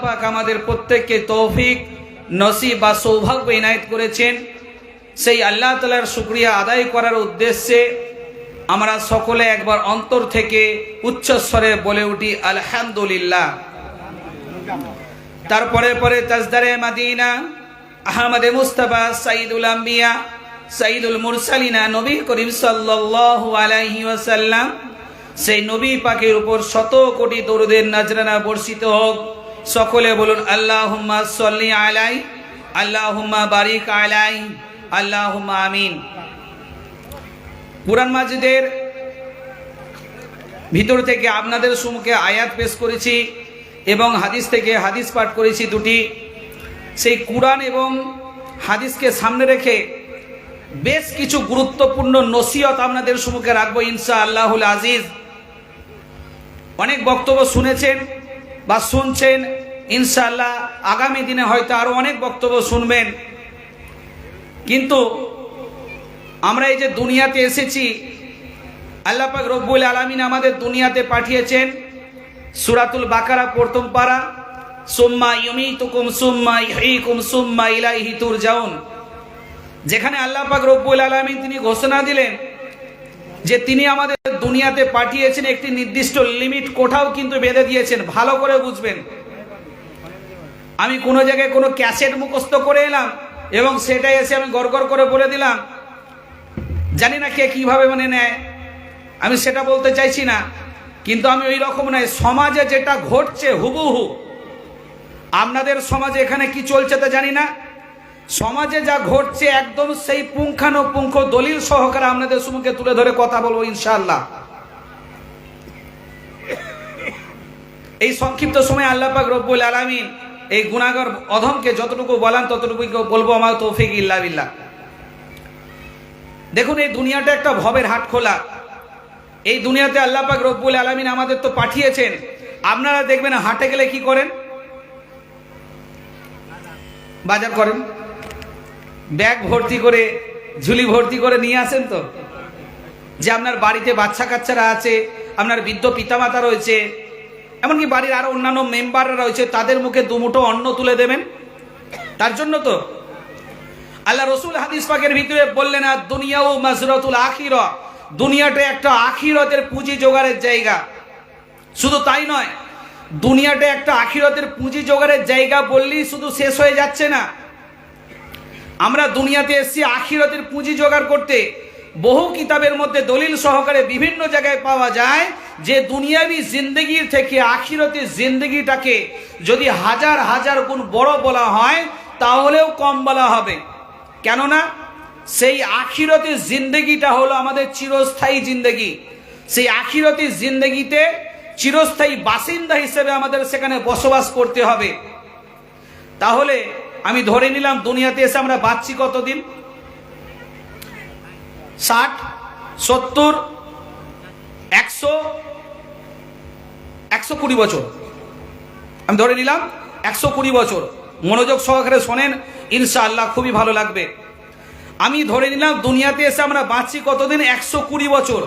পাক আমাদের প্রত্যেককে তৌফিক নসিব বা সৌভাগ্য ইনায়েত করেছেন। সেই আল্লাহ তাআলার শুকরিয়া আদায় করার উদ্দেশ্যে আমরা সকলে একবার অন্তর থেকে উচ্চস্বরে বলে উঠি আলহামদুলিল্লাহ। তারপরে পরে তাজদারে মদিনা আহমদে মুস্তাফা সাইয়্যিদুল আম্বিয়া সাইয়্যিদুল মুরসালিনা নবী করিম সাল্লাল্লাহু আলাইহি ওয়াসাল্লাম, সেই নবী পাকের উপর শত কোটি দরুদের নজরানা বর্ষিত হোক। সকলে বলুন আল্লাহুম্মা সাল্লি আলাই, আল্লাহুম্মা বারিক আলাই, আল্লাহুম্মা আমিন। কুরআন মাজিদের ভিতর থেকে আপনাদের সম্মুখে আয়াত পেশ করেছি এবং হাদিস থেকে হাদিস পাঠ করেছি দুটি। সেই কুরআন এবং হাদিসকে সামনে রেখে বেশ কিছু গুরুত্বপূর্ণ নসিহত আপনাদের সম্মুখে রাখবো ইনশাআল্লাহুল আজিজ। অনেক বক্তব্য শুনেছেন বা শুনছেন, ইনশাআল্লাহ আগামী দিনে হয়তো আরো অনেক বক্তব্য শুনবেন। কিন্তু আমরা এই যে দুনিয়াতে এসেছি, আল্লাহ পাক রব্বুল আলামিন আমাদের দুনিয়াতে পাঠিয়েছেন। সূরাতুল বাকারা প্রথম পারা, সুম্মা ইউমিতুকুম সুম্মা ইহয়িকুম সুম্মা ইলাইহি তুরজাউন, যেখানে আল্লাহ পাক রব্বুল আলামিন তিনি ঘোষণা দিলেন যে তিনি আমাদের দুনিয়াতে পাঠিয়েছেন, একটি নির্দিষ্ট লিমিট কোঠাও কিন্তু বেঁধে দিয়েছেন। ভালো করে বুঝবেন, আমি কোনো জায়গায় কোনো ক্যাসেট মুখস্থ করে এলাম এবং সেটাই এসে আমি গড়গড় করে বলে দিলাম, জানি না কে কিভাবে মানে নেয়, আমি সেটা বলতে চাইছি না। কিন্তু আমি ওই রকম নয়, সমাজে যেটা ঘটছে হুবহু, আপনাদের সমাজে এখানে কি চলছে তা জানি না, সমাজে যা ঘটছে একদম সেই পুঙ্খানুপুঙ্খ দলিল সহকারে আপনাদের সম্মুখে তুলে ধরে কথা বলবো ইনশাআল্লাহ। এই সংক্ষিপ্ত সময় আল্লাহ পাক রব্বুল আলামিন এই গুনাহগার অধমকে যতটুকু বলান ততটুকু বলবো, আমার তৌফিক ইল্লা বিল্লাহ। দেখুন, এই দুনিয়াটা একটা ভবের হাট খোলা। এই দুনিয়াতে আল্লাহ পাক রব্বুল আলামিন আমাদের তো পাঠিয়েছেন। আপনারা দেখবেন হাটে গেলে কি করেন, বাজার করেন, ব্যাগ ভর্তি করে ঝুলি ভর্তি করে নিয়ে আসেন। তো যে আপনার বাড়িতে বাচ্চা কাচ্চারা আছে, আপনার বৃদ্ধ পিতামাতা রয়েছে, এমনকি বাড়ির আরো অন্যান্য মেম্বাররা রয়েছে, তাদের মুখে দুমুঠো অন্ন তুলে দেবেন। তার জন্য তো আল্লাহ রসুল হাদিস পাকের ভিতরে বললেন, আর দুনিয়াও মাজরাতুল আখিরা, দুনিয়াটা একটা আখিরাতের পুঁজি জোগাড়ের জায়গা। শুধু তাই নয়, দুনিয়াটা একটা আখিরাতের পুঁজি জোগাড়ের জায়গা বললেই শুধু শেষ হয়ে যাচ্ছে না। আমরা দুনিয়াতে এসেছি আখিরাতের পুঁজি জোগাড় করতে। বহু কিতাবের মধ্যে দলিল সহকারে বিভিন্ন জায়গায় পাওয়া যায় যে দুনিয়াবি জিন্দেগির থেকে আখিরাতের জিন্দেগিটাকে যদি হাজার হাজার গুণ বড় বলা হয় তাহলেও কম বলা হবে। কেননা সেই আখিরাতের জিন্দেগিটা হলো আমাদের চিরস্থায়ী জিন্দেগি। সেই আখিরাতের জিন্দেগিতে চিরস্থায়ী বাসিন্দা হিসেবে আমাদের সেখানে বসবাস করতে হবে। তাহলে আমি ধরে নিলাম দুনিয়াতে এসে আমরা বাঁচছি কতদিন, 60, 70, 100, 120 বছর। আমি ধরে নিলাম 120 বছর। মনোযোগ সহকারে শোনেন, ইনশাআল্লাহ খুবই ভালো লাগবে। আমি ধরে নিলাম দুনিয়াতে এসে আমরা বাঁচছি কতদিন, 120 বছর।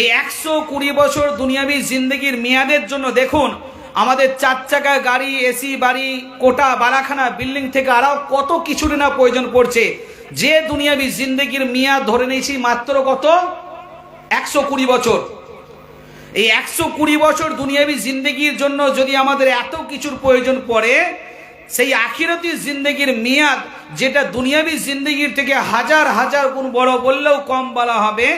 এই 120 বছর দুনিয়াবি জিন্দগির মেয়াদের জন্য দেখুন, আমাদের 4 চাকা গাড়ি, এসি বাড়ি, কোটা বালাখানা বিল্ডিং থেকে আরও কত কিছুর না প্রয়োজন পড়ছে। যে দুনিয়াবি জিন্দগির মেয়াদ ধরে নিয়েছি মাত্র কত, 120 বছর। এই 120 বছর দুনিয়াবি জিন্দগির জন্য যদি আমাদের এত কিছুর প্রয়োজন পড়ে, সেই আখিরাতি জিন্দগির মেয়াদ যেটা দুনিয়াবি জিন্দগির থেকে হাজার হাজার গুণ বড় বললেও কম বলা হবে,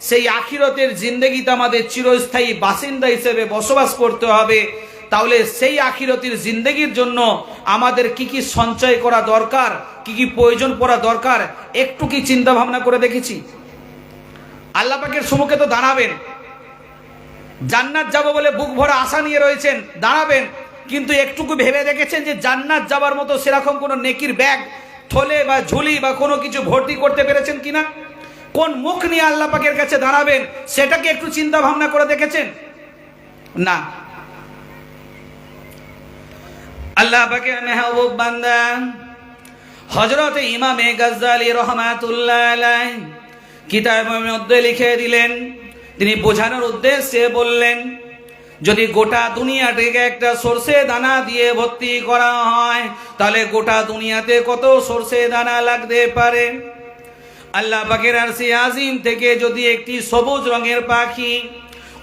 সেই আখিরাতের জিন্দগিতে আমাদের চিরস্থায়ী বাসিন্দা হিসেবে বসবাস করতে হবে। তাহলে সেই আখিরাতের জিন্দগির জন্য আমাদের কি কি সঞ্চয় করা দরকার, কি কি প্রয়োজন পড়া দরকার, একটু কি চিন্তা ভাবনা করে দেখেছি? আল্লাহ পাকের সম্মুখে তো দাঁড়াবেন, জান্নাত যাব বলে বুক ভরা আশা নিয়ে রয়েছেন, দাঁড়াবেন, কিন্তু একটুকু ভেবে দেখেছেন যে জান্নাত যাবার মতো সেরকম কোনো নেকির ব্যাগ, থলে বা ঝুলি বা কোনো কিছু ভর্তি করতে পেরেছেন কিনা? কোন মুখ নিয়ে আল্লাহ পাকের কাছে দাঁড়াবেন সেটাকে একটু চিন্তা ভাবনা করে দেখেছেন? না। আল্লাহ পাকের মেহবুব বান্দা হযরত ইমামে গাজ্জালী রাহমাতুল্লাহ আলাইহি কিতাবের মধ্যে লিখে দিলেন, তিনি বোঝানোর উদ্দেশ্যে বললেন যদি গোটা দুনিয়াটাকে একটা সরষে দানা দিয়ে ভর্তি করা হয় তাহলে গোটা দুনিয়াতে কত সরষে দানা লাগতে পারে। আল্লাহ পাকের আরশে আজিম থেকে যদি একটি সবুজ রঙের পাখি,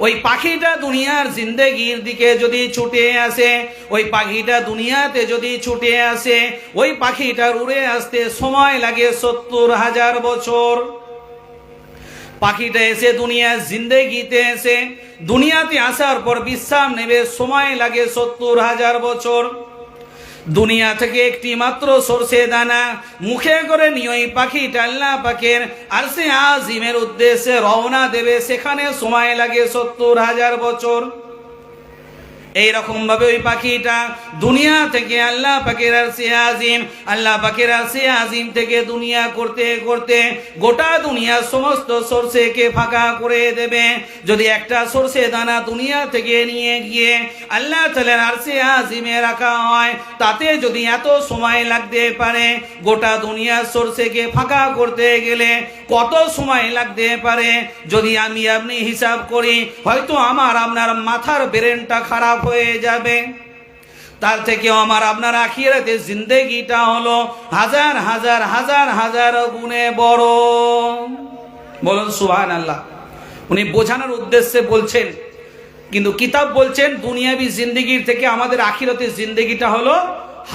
ওই পাখিটা দুনিয়ার জিন্দেগির দিকে যদি ছুটে আসে, ওই পাখিটা দুনিয়াতে যদি ছুটে আসে, ওই পাখিটার উড়ে আসতে সময় লাগে ৭০,০০০ বছর। পাখিটা এসে দুনিয়ার জিন্দেগিতে এসে দুনিয়াতে আসার পর বিশ্রাম নেবে, সময় লাগে ৭০,০০০ বছর। দুনিয়া থেকে একটি মাত্র সরষে দানা মুখে করে নিয়ে ওই পাখিটা আল্লাহ পাকের আরশে আজিমের উদ্দেশ্যে রওনা দেবে, সেখানে সময় লাগে ৭০,০০০ বছর। এইরকম ভাবে ওই পাখিটা দুনিয়া থেকে আল্লাহ পাকের আরশে আজিম, আল্লাহ পাকের আরশে আজিম থেকে দুনিয়া করতে করতে গোটা দুনিয়ার সমস্ত সরষেকে ফাঁকা করে দেবে। যদি একটা সরষে দানা দুনিয়া থেকে নিয়ে গিয়ে আল্লাহ তাআলার আরশে আজিমে রাখা হয়, তাতে যদি এত সময় লাগতে পারে, গোটা দুনিয়ার সরষেকে ফাঁকা করতে গেলে কত সময় লাগতে পারে যদি আমি আপনি হিসাব করি, হয়তো আমার আপনার মাথার ব্রেনটা খারাপ হয়ে যাবে। তার থেকেও আমার আপনার আখিরাতের জিন্দেগিটা হলো হাজার হাজার হাজার হাজার গুণে বড়। বলুন সুবহানাল্লাহ। উনি বোঝানোর উদ্দেশ্যে বলছেন, কিন্তু কিতাব বলছেন দুনিয়াবি জিন্দেগির থেকে আমাদের আখিরাতের জিন্দেগিটা হলো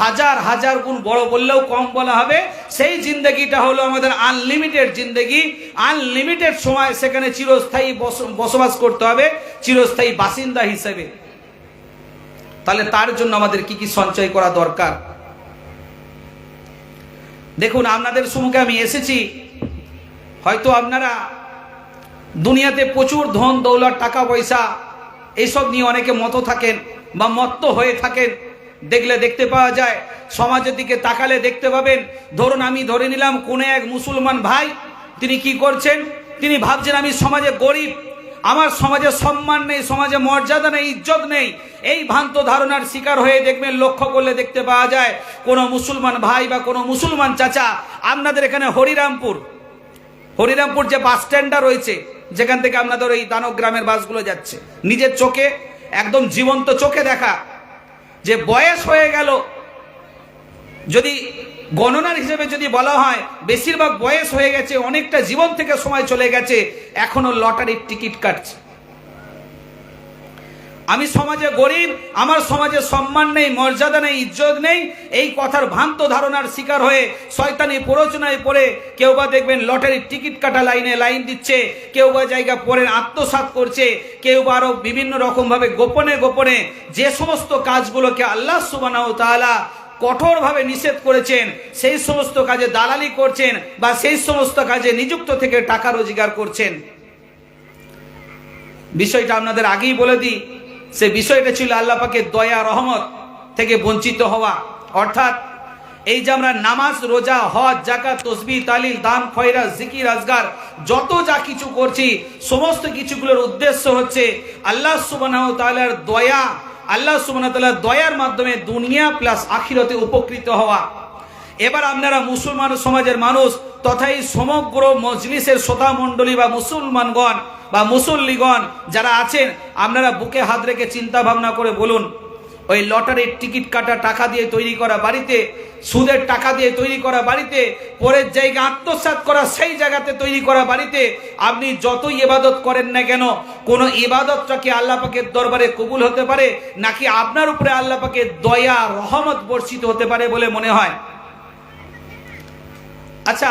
হাজার হাজার গুণ বড়, বললেও কম বলা হবে। সেই জিন্দেগিটা হলো আমাদের আনলিমিটেড জিন্দেগি, আনলিমিটেড সময় সেখানে চিরস্থায়ী বসবাস করতে হবে, চিরস্থায়ী বাসিন্দা হিসেবে। তাহলে তার জন্য আমাদের কি কি সঞ্চয় করা দরকার? দেখুন, আপনাদের সম্মুখে আমি এসেছি, হয়তো আপনারা দুনিয়াতে প্রচুর ধন দৌলত টাকা পয়সা এইসব নিয়ে অনেকে মত থাকেন বা মত্ত হয়ে থাকেন। দেখলে দেখতে পাওয়া যায়, সমাজের দিকে তাকালে দেখতে পাবেন, ধরুন আমি ধরে নিলাম কোন এক মুসলমান ভাই, তিনি কি করছেন, তিনি ভাবছেন আমি সমাজে গরিব, আমার সমাজে সম্মান নেই, সমাজে মর্যাদা নেই, ইজ্জত নেই। এই ভ্রান্ত ধারণার শিকার হয়ে দেখবেন, লক্ষ্য করলে দেখতে পাওয়া যায় কোনো মুসলমান ভাই বা কোনো মুসলমান চাচা আপনাদের এখানে হরিরামপুর যে বাস স্ট্যান্ডটা রয়েছে, যেখান থেকে আপনাদের ওই দানব গ্রামের বাসগুলো যাচ্ছে, নিজের চোখে একদম জীবন্ত চোখে দেখা যে বয়স হয়ে গেল, যদি গণনার হিসেবে যদি বলা হয় বেশিরভাগ বয়স হয়ে গেছে, অনেকটা জীবন থেকে সময় চলে গেছে, এখনো লটারির টিকিট কাটছে। আমি সমাজে গরিব, আমার সমাজে সম্মান নেই, মর্যাদা নেই, ইজ্জত নেই, এই কথার ভ্রান্ত ধারণার শিকার হয়ে শয়তানি প্ররোচনায় পড়ে কেউ বা দেখবেন লটারির টিকিট কাটা লাইন দিচ্ছে, কেউ বা জায়গা পড়ে আত্মসাৎ করছে, কেউ বা আরো বিভিন্ন রকম ভাবে গোপনে গোপনে যে সমস্ত কাজগুলোকে আল্লাহ সুবহানাহু ওয়া তাআলা কঠোরভাবে নিষেধ করেছেন, সেই সমস্ত কাজে দালালি করছেন বা সেই সমস্ত কাজে নিযুক্ত থেকে টাকা রোজগার করছেন। বিষয়টা আপনাদের আগেই বলে দিই, সে বিষয়টা ছিল আল্লাহ পাকের দয়া রহমত থেকে বঞ্চিত হওয়া। অর্থাৎ এই যে আমরা নামাজ, রোজা, হজ, যাকাত, তাসবিহ, তাহলিল, দান, খয়রাত, জিকির, আজগার যত যা কিছু করছি, সমস্ত কিছুগুলোর উদ্দেশ্য হচ্ছে আল্লাহ সুবহানাহু ওয়া তাআলার দয়া, আল্লাহ সুবহানাহু ওয়া তাআলার দয়ার মাধ্যমে দুনিয়া প্লাস আখিরাতে উপকৃত হওয়া। এবার আপনারা মুসলমান সমাজের মানুষ তথা এই সমগ্র মজলিসের শ্রোতা মণ্ডলী বা মুসলমানগণ বা মুসল্লিগণ যারা আছেন, আপনারা বুকে হাত রেখে চিন্তা ভাবনা করে বলুন, ওই লটারির টিকিট কাটা টাকা দিয়ে তৈরি করা বাড়িতে, সুদের টাকা দিয়ে তৈরি করা বাড়িতে, পরের জায়গা আত্মসাৎ করা সেই জায়গাতে তৈরি করা বাড়িতে আপনি যতই ইবাদত করেন না কেন, কোন ইবাদতটা কি আল্লাহ পাকের দরবারে কবুল হতে পারে, নাকি আপনার উপরে আল্লাহ পাকের দয়া রহমত বর্ষিত হতে পারে বলে মনে হয়? আচ্ছা,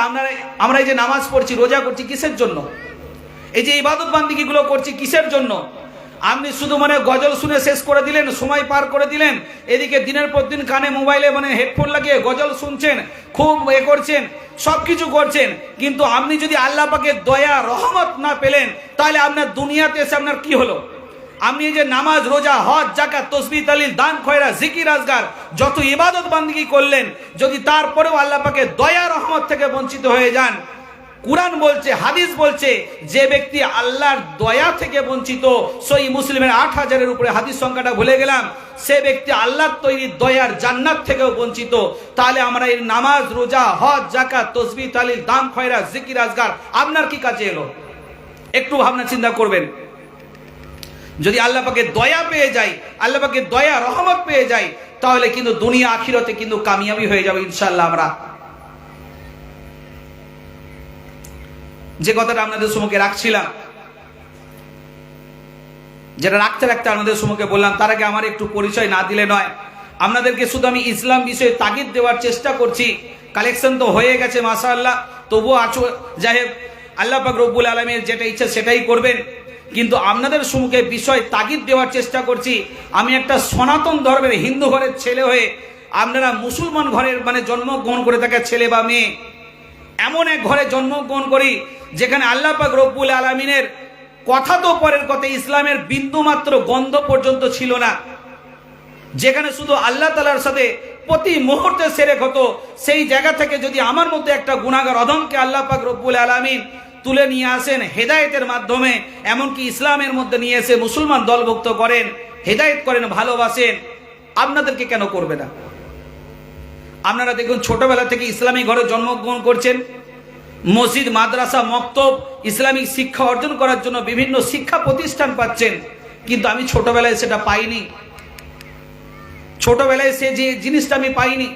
আমরা এই যে নামাজ পড়ছি, রোজা করছি, কিসের জন্য? এই যে ইবাদত বান্দিগিগুলো করছি কিসের জন্য? আপনি শুধু গজল শুনে শেষ করে দিলেন, সময় পার করে দিলেন, এদিকে দিনের পর দিন কানে মোবাইলে হেডফোন লাগিয়ে গজল শুনছেন, খুব করছেন, সব কিছু করছেন, কিন্তু আপনি যদি আল্লাহ পাকের দয়া রহমত না পেলেন, তাহলে আপনার দুনিয়াতে এসে আপনার কি হলো? আপনি এই যে নামাজ, রোজা, হজ, যাকাত, তাসবিহ, তাহলিল, দান, খয়রাত, জিকির, আজগার যত ইবাদত বান্দিগি করলেন, যদি তারপরেও আল্লাহ পাকের দয়া রহমত থেকে বঞ্চিত হয়ে যান, কুরআন বলছে, হাদিস বলছে, যে ব্যক্তি আল্লাহর দয়া থেকে বঞ্চিত, সহিহ মুসলিমের ৮,০০০-এর উপরে হাদিস সংখ্যাটা ভুলে গেলাম, সে ব্যক্তি আল্লাহর তৈরি দয়ার জান্নাত থেকেও বঞ্চিত। তাহলে আমরা এই নামাজ, রোজা, হজ, যাকাত, তাসবিহ, তাহলিল, দান, খয়রাত, জিকির, আজগার আপনার কি কাজে এলো? একটু ভাবনা চিন্তা করবেন। যদি আল্লাহ পাকের দয়া পেয়ে যাই, আল্লাহ পাকের দয়া রহমত পেয়ে যাই, তাহলে কিন্তু দুনিয়া আখিরাতে কিন্তু কামিয়াবি হয়ে যাবে ইনশাআল্লাহ। আমরা যে কথাটা আপনাদের সম্মুখে রাখছিলাম, যেটা রাখতে রাখতে আপনাদের সম্মুখে বললাম, তার আগে আমার একটু পরিচয় না দিলে নয়। আপনাদেরকে শুধু আমি ইসলাম বিষয়ে তাগিদ দেওয়ার চেষ্টা করছি। কালেকশন তো হয়ে গেছে মাশাআল্লাহ, তবুও আছো, যাই হোক আল্লাহ পাক রব্বুল আলামিনের যেটা ইচ্ছা সেটাই করবেন। কিন্তু আপনাদের সম্মুখে বিষয় তাগিদ দেওয়ার চেষ্টা করছি। আমি একটা সনাতন ধর্মের হিন্দু ঘরের ছেলে হয়ে, আপনারা মুসলমান ঘরের জন্মগ্রহণ করে থাকা ছেলে বা মেয়ে, এমন এক ঘরে জন্মগ্রহণ করি যেখানে আল্লাহ পাক রব্বুল আলামিনের কথা তো পরের কথা, ইসলামের বিন্দু মাত্র গন্ধ পর্যন্ত ছিল না, যেখানে শুধু আল্লাহ তাআলার সাথে প্রতি মুহূর্তে শিরক হতো। সেই জায়গা থেকে যদি আমার মতো একটা গুনাহগার অধমকে আল্লাহ পাক রব্বুল আলামিন তুলে নিয়ে আসেন হেদায়েতের মাধ্যমে, এমনকি ইসলামের মধ্যে নিয়ে এসে মুসলমান দলভুক্ত করেন, হেদায়েত করেন, ভালোবাসেন, আপনাদেরকে কেন করবে না? আপনারা দেখুন, ছোটবেলা থেকে ইসলামী ঘরে জন্মগ্রহণ করছেন, মসজিদ, মাদ্রাসা, মক্তব, ইসলামিক শিক্ষা অর্জন করার জন্য বিভিন্ন শিক্ষা প্রতিষ্ঠান পাচ্ছেন, কিন্তু আমি ছোটবেলায় সেটা পাইনি। ছোটবেলায় সে যে জিনিসটা আমি পাইনি।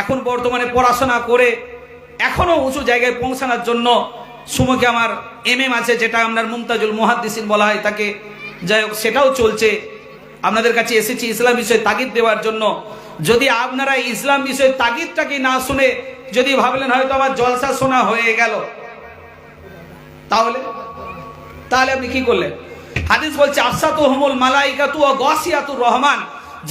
এখন বর্তমানে পড়াশোনা করে এখনো উঁচু জায়গায় পৌঁছানোর জন্য সুমুখে আমার এমএম আছে, যেটা আপনার মুমতাজুল মুহাদ্দিসিন বলা হয় তাকে, যাই হোক সেটাও চলছে। আপনাদের কাছে এসেছি ইসলাম বিষয়ে তাগিদ দেওয়ার জন্য। যদি আপনারা ইসলাম বিষয়ে তাগিদটাকে না শুনে যদি ভাবলেন হয়তো আমার জলসা শোনা হয়ে গেল, তাহলে আপনি কি করলেন? হাদিস বলছে আফসাতুহুমুল মালাইকাতু ওয়া গাসিয়াতুর রহমান,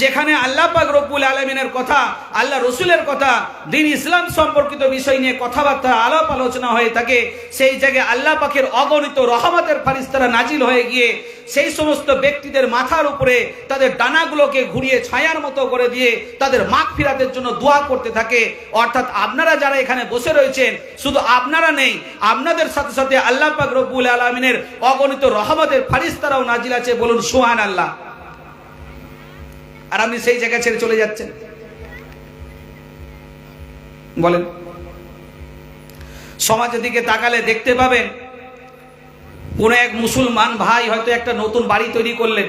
যেখানে আল্লাহ পাক রব্বুল আলামিনের কথা, আল্লাহ রসুলের কথা, দ্বীন ইসলাম সম্পর্কিত বিষয় নিয়ে কথাবার্তা আলাপ আলোচনা হয়ে থাকে, সেই জায়গায় আল্লাহ পাকের অগণিত রহমতের ফারিস্তারা নাজিল হয়ে গিয়ে সেই সমস্ত ব্যক্তিদের মাথার উপরে তাদের ডানাগুলোকে ঘুরিয়ে ছায়ার মতো করে দিয়ে তাদের মাগফিরাতের জন্য দোয়া করতে থাকে। অর্থাৎ আপনারা যারা এখানে বসে রয়েছেন, শুধু আপনারা নেই, আপনাদের সাথে সাথে আল্লাহ পাক রব্বুল আলামিনের অগণিত রহমতের ফারিস্তারাও নাজিল আছে, বলুন সুবহানাল্লাহ। আর আপনি সেই জায়গা ছেড়ে চলে যাচ্ছেন, বলেন। সমাজের দিকে তাকালে দেখতে পাবেন কোন এক মুসলমান ভাই হয়তো একটা নতুন বাড়ি তৈরি করলেন,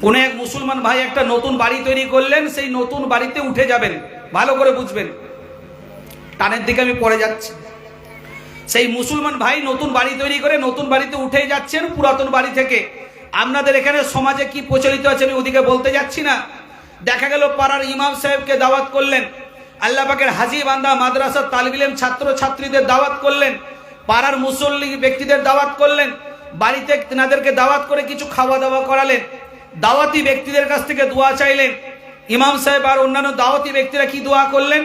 কোন এক মুসলমান ভাই একটা নতুন বাড়ি তৈরি করলেন, সেই নতুন বাড়িতে উঠে যাবেন, ভালো করে বুঝবেন, টানের দিকে আমি পড়ে যাচ্ছি। সেই মুসলমান ভাই নতুন বাড়ি তৈরি করে নতুন বাড়িতে উঠে যাচ্ছেন পুরাতন বাড়ি থেকে। আপনাদের এখানে সমাজে কি প্রচলিত আছে আমি ওদিকে বলতে যাচ্ছি না। দেখা গেল পাড়ার ইমাম সাহেবকে দাওয়াত করলেন, আল্লাহ পাকের হাজী বান্দা মাদ্রাসার তালিব ইলম ছাত্র ছাত্রীদের দাওয়াত করলেন, পাড়ার মুসল্লি ব্যক্তিদের দাওয়াত করলেন, বাড়িতে তেনাদেরকে দাওয়াত করে কিছু খাওয়া দাওয়া করালেন, দাওয়াতি ব্যক্তিদের কাছ থেকে দোয়া চাইলেন। ইমাম সাহেব আর অন্যান্য দাওয়াতি ব্যক্তিরা কি দোয়া করলেন?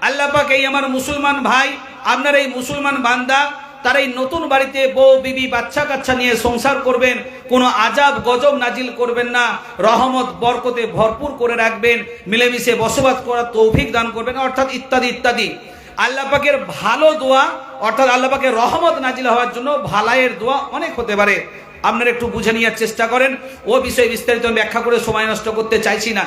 আল্লাহ পাক এই আমার মুসলমান ভাই, আপনার এই মুসলমান বান্দা, তার এই নতুন বাড়িতে বউ বিবি বাচ্চা কাচ্চা নিয়ে সংসার করবেন, কোনো আজাব গজব নাজিল করবেন না, রহমত বরকতে ভরপুর করে রাখবেন, মিলেমিশে বসবাস করার তৌফিক দান করবেন, অর্থাৎ ইত্যাদি ইত্যাদি। আল্লাহ পাকের ভালো দোয়া, অর্থাৎ আল্লাহ পাকের রহমত নাজিল হওয়ার জন্য ভালাইয়ের দোয়া অনেক হতে পারে। আপনারা একটু বুঝে নেওয়ার চেষ্টা করেন, ও বিষয়ে বিস্তারিত ব্যাখ্যা করে সময় নষ্ট করতে চাইছি না।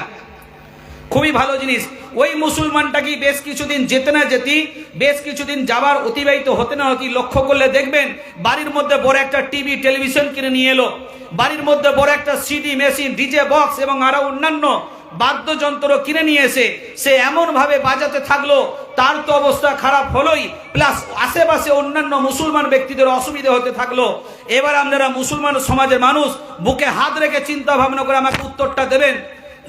খুবই ভালো জিনিস। ওই মুসলমানটা কি বেশ কিছুদিন যেতে না যেতেই, বেশ কিছুদিন যাবার অতিবাহিত হতে না হতেই লক্ষ্য করলে দেখবেন বাড়ির মধ্যে বড় একটা টিভি টেলিভিশন কিনে নিয়ে এলো, বাড়ির মধ্যে বড় একটা সিডি মেশিন, ডিজে বক্স এবং আরো অন্যান্য বাদ্যযন্ত্র কিনে নিয়ে এসে সে এমন ভাবে বাজাতে থাকলো, তার তো অবস্থা খারাপ হলোই, প্লাস আশেপাশে অন্যান্য মুসলমান ব্যক্তিদের অসুবিধা হতে থাকলো। এবার আপনারা মুসলমান সমাজের মানুষ বুকে হাত রেখে চিন্তা ভাবনা করে আমাকে উত্তরটা দেবেন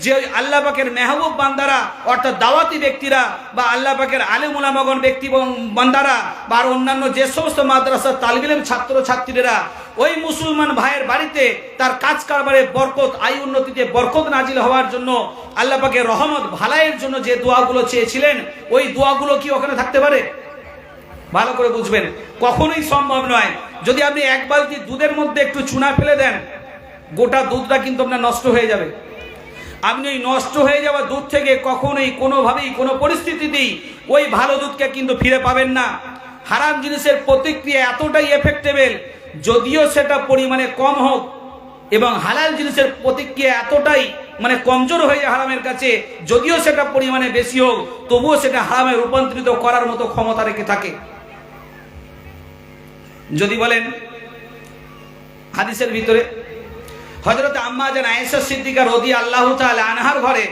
যে আল্লাহ পাকের মেহবুব বান্দারা, অর্থাৎ দাওয়াতি ব্যক্তিরা বা আল্লাহ পাকের আলেম উলামাগণ ব্যক্তি বান্দারা বা অন্যান্য যে সমস্ত মাদ্রাসার তালিব ইলম ছাত্র ছাত্রীরা ওই মুসলমান ভাইয়ের বাড়িতে তার কাজ কারবারে বরকত, আয় উন্নতিতে বরকত নাজিল হওয়ার জন্য, আল্লাহ পাকের রহমত ভালাইয়ের জন্য যে দোয়াগুলো চেয়েছিলেন, ওই দোয়াগুলো কি ওখানে থাকতে পারে? ভালো করে বুঝবেন, কখনোই সম্ভব নয়। যদি আপনি এক বালতি দুধের মধ্যে একটু চুনা ফেলে দেন, গোটা দুধটা কিন্তু আপনার নষ্ট হয়ে যাবে। আপনি ওই নষ্ট হয়ে যাওয়া দুধ থেকে কখনোই কোনোভাবেই কোনো পরিস্থিতিতেই ওই ভালো দুধকে কিন্তু ফিরে পাবেন না। হারাম জিনিসের প্রতিক্রিয়া এতটাই এফেক্টেবল, যদিও সেটা পরিমাণে কম হোক, এবং হালাল জিনিসের প্রতিক্রিয়া এতটাই কমজোর হয়ে যায় হারামের কাছে, যদিও সেটা পরিমাণে বেশি হোক, তবুও সেটা হারামে রূপান্তরিত করার মতো ক্ষমতা রেখে থাকে। যদি বলেন হাদিসের ভিতরে হযরত আম্মা জান আয়েশা সিদ্দিকা রাদিয়াল্লাহু তাআলা আনহার ঘরে,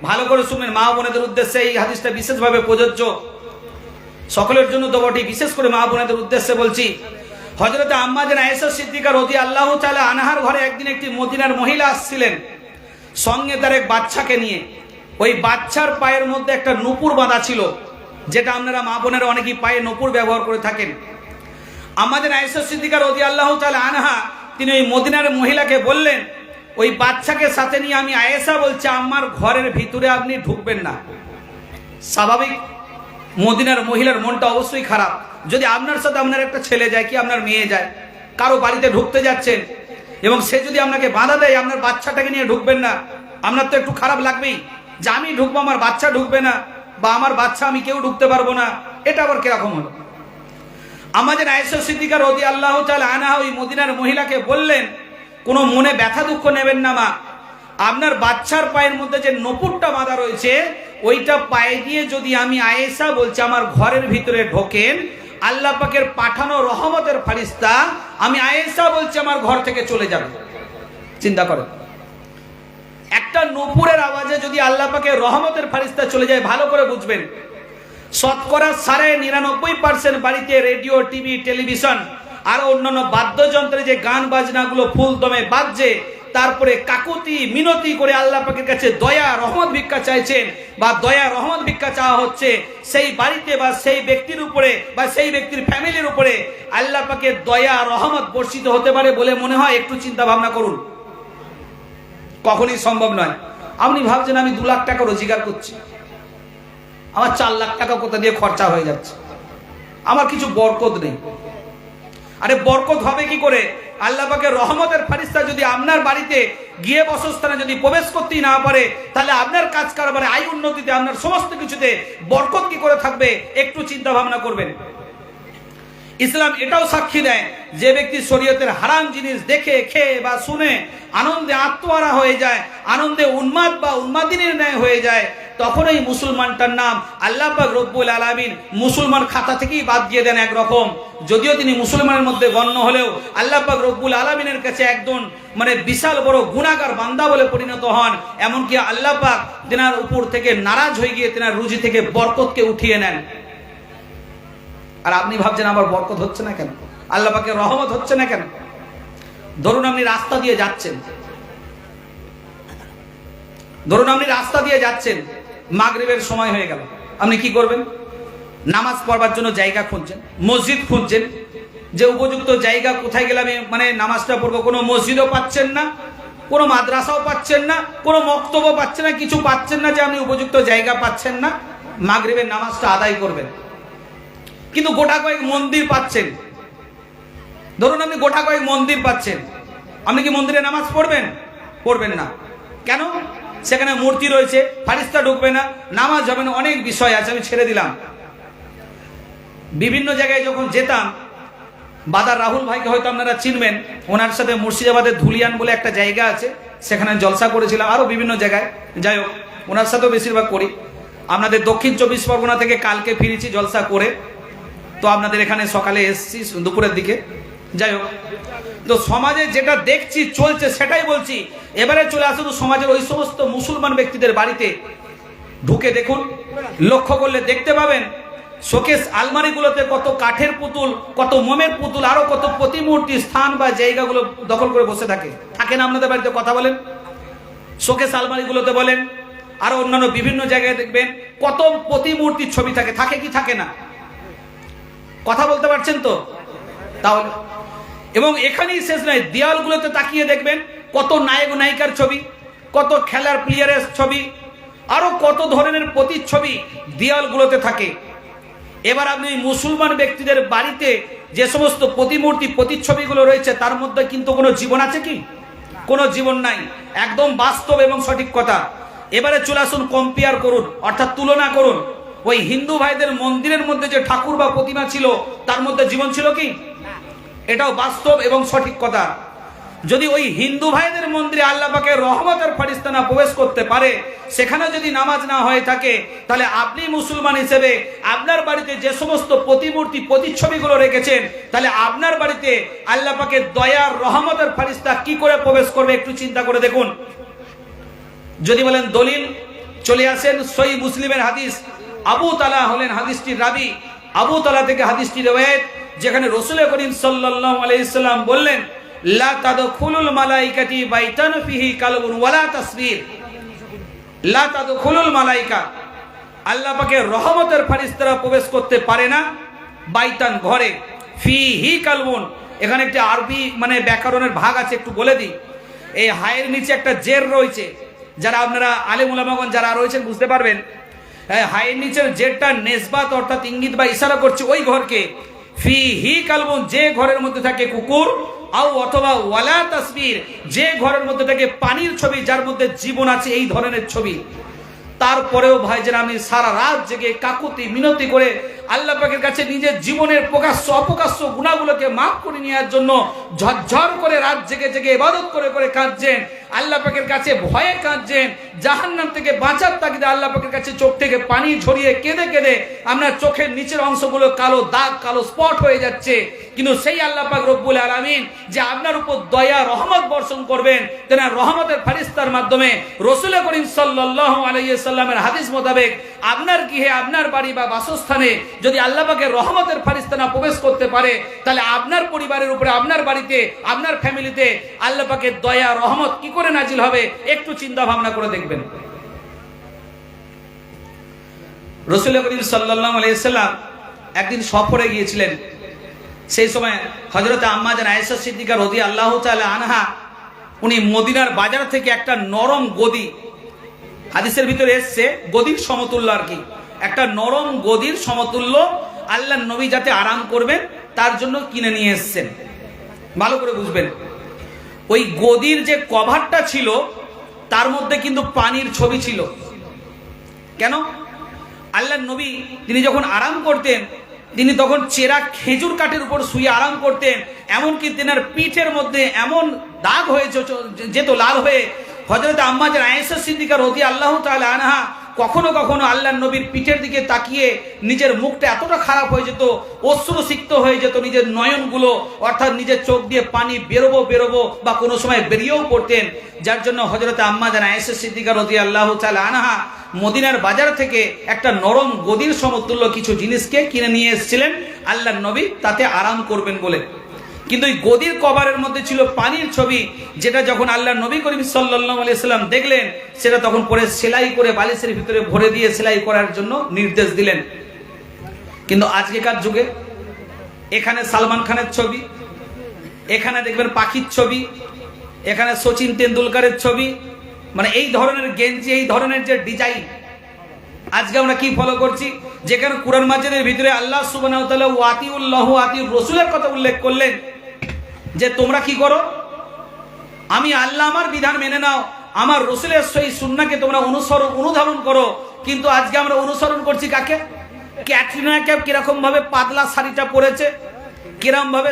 ভালো করে শুনবেন মা বোনেদের উদ্দেশ্যে এই হাদিসটা বিশেষভাবে প্রযোজ্য, সকলের জন্য তো বটেই, বিশেষ করে মা বোনেদের উদ্দেশ্যে বলছি। হযরত আম্মা জান আয়েশা সিদ্দিকা রাদিয়াল্লাহু তাআলা আনহার ঘরে একদিন একটি মদিনার মহিলা আসছিলেন, সঙ্গে তার এক বাচ্চাকে নিয়ে। ওই বাচ্চার পায়ের মধ্যে একটা নূপুর বাঁধা ছিল, যেটা আপনারা মা বোনেরা অনেকেই পায়ে নূপুর ব্যবহার করে থাকেন। আম্মা জান আয়েশা সিদ্দিকা রাদিয়াল্লাহু তাআলা আনহা তিনি ওই মদিনার মহিলাকে বললেন, ওই বাচ্চাকে সাথে নিয়ে আমি আয়েশা বলছি আমার ঘরের ভিতরে আপনি ঢুকবেন না। স্বাভাবিক মদিনার মহিলার মনটা অবশ্যই খারাপ, যদি আপনার সাথে আপনার একটা ছেলে যায় কি আপনার মেয়ে যায়, কারো বাড়িতে ঢুকতে যাচ্ছেন এবং সে যদি আপনাকে বাধা দেয় আপনার বাচ্চাটাকে নিয়ে ঢুকবেন না, আপনার তো একটু খারাপ লাগবেই যে আমি ঢুকবো আমার বাচ্চা ঢুকবে না, বা আমার বাচ্চা আমি কেউ ঢুকতে পারবো না, এটা আবার কিরকম হলো। আমাদের আয়েশা সিদ্দিকা রাদিয়াল্লাহু তাআলা আনহা ওই মদিনার মহিলাকে বললেন, কোনো মনে ব্যথা দুঃখ নেবেন না মা, আপনার বাচ্চার পায়ের মধ্যে যে নূপুরটা বাঁধা রয়েছে ওইটা পায়ে দিয়ে যদি আমি আয়েশা বলছি আমার ঘরের ভিতরে ঢোকেন, আল্লাহ পাকের পাঠানো রহমতের ফারিস্তা আমি আয়েশা বলছি আমার ঘর থেকে চলে যাবে। চিন্তা করেন, একটা নূপুরের আওয়াজে যদি আল্লাহ পাকের রহমতের ফারিস্তা চলে যায়, ভালো করে বুঝবেন শতকরা 99.% বাড়িতে রেডিও, টিভি, টেলিভিশন আর অন্যান্য বাদ্যযন্ত্রে যে গান বাজনাগুলো ফুল দমে বাজছে, তারপরে কাকুতি মিনতি করে আল্লাহ পাকের কাছে দয়া রহমত ভিক্ষা চাইছেন বা দয়া রহমত ভিক্ষা চাওয়া হচ্ছে, সেই বাড়িতে বা সেই ব্যক্তির উপরে বা সেই ব্যক্তির ফ্যামিলির উপরে আল্লাহ পাকের দয়া রহমত বর্ষিত হতে পারে বলে মনে হয়? একটু চিন্তা ভাবনা করুন, কখনই সম্ভব নয়। আপনি ভাবছেন আমি 2 লাখ টাকা রোজগার করছি, আমার 4 লাখ টাকা কোথা দিয়ে খরচা হয়ে যাচ্ছে, আমার কিছু বরকত নেই। আরে বরকত হবে কি করে? আল্লাহ পাকের রহমতের ফারিস্তা যদি আপনার বাড়িতে গিয়ে বসস্থানে যদি প্রবেশ করতেই না পারে, তাহলে আপনার কাজ কারবারে, আয় উন্নতিতে, আপনার সমস্ত কিছুতে বরকত কি করে থাকবে? একটু চিন্তা ভাবনা করবেন। ইসলাম এটাও সাক্ষী দেয়, যে ব্যক্তি শরীয়তের হারাম জিনিস দেখে খেয়ে বা শুনে আনন্দে আত্মহারা হয়ে যায়, আনন্দে উন্মাদ বা উন্মাদিনীর ন্যায় হয়ে যায়, তখন এই মুসলমানটার নাম আল্লাহ পাক রব্বুল আলামিন মুসলমান খাতা থেকেই বাদ দিয়ে দেন একরকম। যদিও তিনি মুসলমানের মধ্যে গণ্য হলেও আল্লাহ পাক রব্বুল আলামিনের কাছে একজন বিশাল বড় গুনাহগার বান্দা বলে পরিণত হন। এমনকি আল্লাহ পাক তেনার উপর থেকে নারাজ হয়ে গিয়ে তেনার রুজি থেকে বরকতকে উঠিয়ে নেন। আর আপনি ভাবছেন আমার বরকত হচ্ছে না কেন, আল্লাহ পাকের রহমত হচ্ছে না কেন? ধরুন আপনি রাস্তা দিয়ে যাচ্ছেন, মাগরিবের সময় হয়ে গেল, আপনি কি করবেন? নামাজ পড়বার জন্য জায়গা খুঁজছেন, মসজিদ খুঁজছেন, যে উপযুক্ত জায়গা কোথায় গেলে আমি নামাজটা পড়বো। কোনো মসজিদও পাচ্ছেন না, কোনো মাদ্রাসাও পাচ্ছেন না, কোনো মক্তবও পাচ্ছেন না, কিছু পাচ্ছেন না, যে আপনি উপযুক্ত জায়গা পাচ্ছেন না মাগরিবের নামাজটা আদায় করবেন। কিন্তু গোটা কয়েক মন্দির পাচ্ছেন, ধরুন আপনি গোটা কয়েক মন্দির পাচ্ছেন, আপনি কি মন্দিরে নামাজ পড়বেন? পড়বেন না। কেন? সেখানে মূর্তি রয়েছে, ফারিস্তা ঢুকবে না, নামাজ হবে না, অনেক বিষয় আছে, আমি ছেড়ে দিলাম। বিভিন্ন জায়গায় যখন যেতাম, বাদার রাহুল ভাইকে হয়তো আপনারা চিনবেন, ওনার সাথে মুর্শিদাবাদের ধুলিয়ান বলে একটা জায়গা আছে, সেখানে জলসা করেছিলাম, আরো বিভিন্ন জায়গায়। যাই হোক, ওনার সাথেও বেশিরভাগ করি। আপনাদের দক্ষিণ 24 পরগনা থেকে কালকে ফিরেছি জলসা করে, তো আপনাদের এখানে সকালে এসছি দুপুরের দিকে। যাই হোক, তো সমাজে যেটা দেখছি চলছে সেটাই বলছি। এবারে চলে আসুন সমাজের ওই সমস্ত মুসলমান ব্যক্তিদের বাড়িতে ঢুকে দেখুন, লক্ষ্য করলে দেখতে পাবেন শোকেস আলমারিগুলোতে কত কাঠের পুতুল, কত মোমের পুতুল, আরো কত প্রতিমূর্তি স্থান বা জায়গাগুলো দখল করে বসে থাকে। থাকেন আপনাদের বাড়িতে, কথা বলেন, শোকেস আলমারিগুলোতে বলেন, আরো অন্যান্য বিভিন্ন জায়গায় দেখবেন কত প্রতিমূর্তির ছবি থাকে। থাকে কি থাকে না? কথা বলতে পারছেন তো? তাহলে, এবং এখানেই শেষ নয়, দেয়ালগুলোতে তাকিয়ে দেখবেন কত নায়ক নায়িকার ছবি, কত খেলার প্লেয়ারের ছবি, আরো কত ধরনের প্রতিচ্ছবি দেয়ালগুলোতে থাকে। এবার আপনি মুসলমান ব্যক্তিদের বাড়িতে যে সমস্ত প্রতিমূর্তি প্রতিচ্ছবিগুলো রয়েছে, তার মধ্যে কিন্তু কোনো জীবন আছে কি? কোনো জীবন নাই, একদম বাস্তব এবং সঠিক কথা। এবারে চলে আসুন, কম্পেয়ার করুন, অর্থাৎ তুলনা করুন। ওই হিন্দু ভাইদের মন্দিরের মধ্যে যে ঠাকুর বা প্রতিমা ছিল, তার মধ্যে জীবন ছিল কি? এটাও বাস্তব এবং সঠিক কথা। যদি ওই হিন্দু ভাইদের মন্দিরে আল্লাহ পাকের রহমতের ফেরেশতা না প্রবেশ করতে পারে, সেখানে যদি নামাজ না হয়ে থাকে, তাহলে আপনি মুসলমান হিসেবে আপনার বাড়িতে যে সমস্ত প্রতিমূর্তি প্রতিচ্ছবিগুলো রেখেছেন, তাহলে আপনার বাড়িতে আল্লাহ পাকের দয়ার রহমতের ফেরেশতা কি করে প্রবেশ করবে একটু চিন্তা করে দেখুন। যদি বলেন দলিল, চলে আসেন সহিহ মুসলিমের হাদিস। আবু তালা হলেন হাদিসটির রাবী। আবু তালা থেকে হাদিসটি রওয়ায়াত, যেখানে রাসূল করিম সাল্লাল্লাহু আলাইহি সাল্লাম বললেন, লা তাদখুলুল মালাইকাতি বাইতান ফিহি কালবুন ওয়ালা তাসবির। লা তাদখুলুল মালাইকা, আল্লাহ পাকের রহমতের ফেরেশতারা প্রবেশ করতে পারে না বাইতান ঘরে, ফিহি কালবুন, এখানে একটা আরবি মানে ব্যাকরণের ভাগ আছে, একটু বলে দিই। এই হায়ের নিচে একটা জের রয়েছে, যারা আপনারা আলেম উলামাগণ যারা রয়েছেন বুঝতে পারবেন। হায়ের নিচের জেরটা নেসবাত অর্থাৎ ইঙ্গিত বা ইশারা করছে ওই ঘরকে। ফিহি কালবুন, যে ঘরের মধ্যে থাকে কুকুর, আও অথবা ওয়ালা তাসবির, যে ঘরের মধ্যে থাকে পানির ছবি, যার মধ্যে জীবন আছে, এই ধরনের ছবি। তারপরেও ভাইজান আমি সারা রাত জেগে কাকুতি মিনতি করে আল্লাহ পাকের কাছে নিজের জীবনের প্রকাশ্য অপ্রকাশ্য গুনাহগুলোকে মাফ করে নেওয়ার জন্য ঝরঝর করে রাত জেগে জেগে ইবাদত করে করে কাঁদছেন, আল্লাহ পাকের কাছে ভয়ে কাঁদছেন, জাহান্নাম থেকে বাঁচার তাগিদে আল্লাহ পাকের কাছে চোখ থেকে পানি ঝরিয়ে কেঁদে কেঁদে আপনার চোখের নিচের অংশগুলো কালো দাগ, কালো স্পট হয়ে যাচ্ছে। কিন্তু সেই আল্লাহ পাক রব্বুল আলামিন যে আপনার উপর দয়া রহমত বর্ষণ করবেন, তেনা রহমতের ফেরেশতার মাধ্যমে রাসূল করিম সাল্লাল্লাহু আলাইহি সাল্লামের হাদিস মোতাবেক আপনার গৃহে, আপনার বাড়ি বা বাসস্থানে যদি আল্লাহ পাকের রহমতের ফেরেশতা না প্রবেশ করতে পারে, তাহলে আপনার পরিবারের উপরে, আপনার বাড়িতে, আপনার ফ্যামিলিতে আল্লাহ পাকের দয়া রহমত কি করে নাজিল হবে একটু চিন্তা ভাবনা করে দেখবেন। রাসূল করিম সাল্লাল্লাহু আলাইহি সাল্লাম একদিন সফরে গিয়েছিলেন। সেই সময় হযরত আম্মা জান আয়েশা সিদ্দিকা রাদিয়াল্লাহু তাআলা আনহা, উনি মদিনার বাজার থেকে একটা নরম গদি, হাদিসের ভিতরে এসছে গদির সমতুল্য আর কি, একটা নরম গদির সমতুল্য আল্লাহর নবী যাতে আরাম করবেন তার জন্য কিনে নিয়ে এসেছেন। ভালো করে বুঝবেন, ওই গদির যে কভারটা ছিল তার মধ্যে কিন্তু পানির ছবি ছিল। কেন? আল্লাহর নবী তিনি যখন আরাম করতেন, তিনি তখন চেরা খেজুর কাঠের উপর শুয়ে আরাম করতেন, এমনকি তেনার পিঠের মধ্যে এমন দাগ হয়ে যেত লাল হয়ে, হযরত আম্মা জান আয়েশা সিদ্দিকা রাদিয়াল্লাহু তাআলা আনহা কখনো কখনো আল্লাহর নবীর পিঠের দিকে তাকিয়ে নিজের মুখটা এতটা খারাপ হয়ে যেত, অশ্রুসিক্ত হয়ে যেত, নিজের নয়নগুলো অর্থাৎ নিজের চোখ দিয়ে পানি বেরোবো বা কোনো সময় বেরিয়েও পড়তেন। যার জন্য হযরত আম্মা জান আয়েশা সিদ্দিকা রাদিয়াল্লাহু তাআলা আনহা মদিনার বাজার থেকে একটা নরম গদির সমতুল্য কিছু জিনিসকে কিনে নিয়ে এসেছিলেন আল্লাহর নবী তাতে আরাম করবেন বলে। কিন্তু এই গদির কভারের মধ্যে ছিল পানির ছবি, যেটা যখন আল্লাহর নবী করিম সাল্লাল্লাহু আলাইহি সাল্লাম দেখলেন, সেটা তখন পরে সেলাই করে বালিশের ভিতরে ভরে দিয়ে সেলাই করার জন্য নির্দেশ দিলেন। কিন্তু আজকেকার যুগে এখানে সালমান খানের ছবি, এখানে দেখবেন পাখির ছবি, এখানে সচিন তেন্ডুলকারের ছবি, মানে এই ধরনের গেঞ্জি, এই ধরনের যে ডিজাইন, আজকে আমরা কি ফলো করছি? যেখানে কুরআন মাজিদের ভিতরে আল্লাহ সুবহানাহু ওয়া তাআলা ওয়াতিউল্লাহ ওয়াতিউর রাসূলের কথা উল্লেখ করলেন, যে তোমরা কি করো, আমি আল্লাহ আমার বিধান মেনে নাও, আমার রাসূলের সহিহ সুন্নাহকে তোমরা অনুধাবন করো। কিন্তু আজকে আমরা অনুসরণ করছি কাকে? ক্যাটরিনা কাইফ কিরকম ভাবে পাতলা শাড়িটা পরেছে, কিরকম ভাবে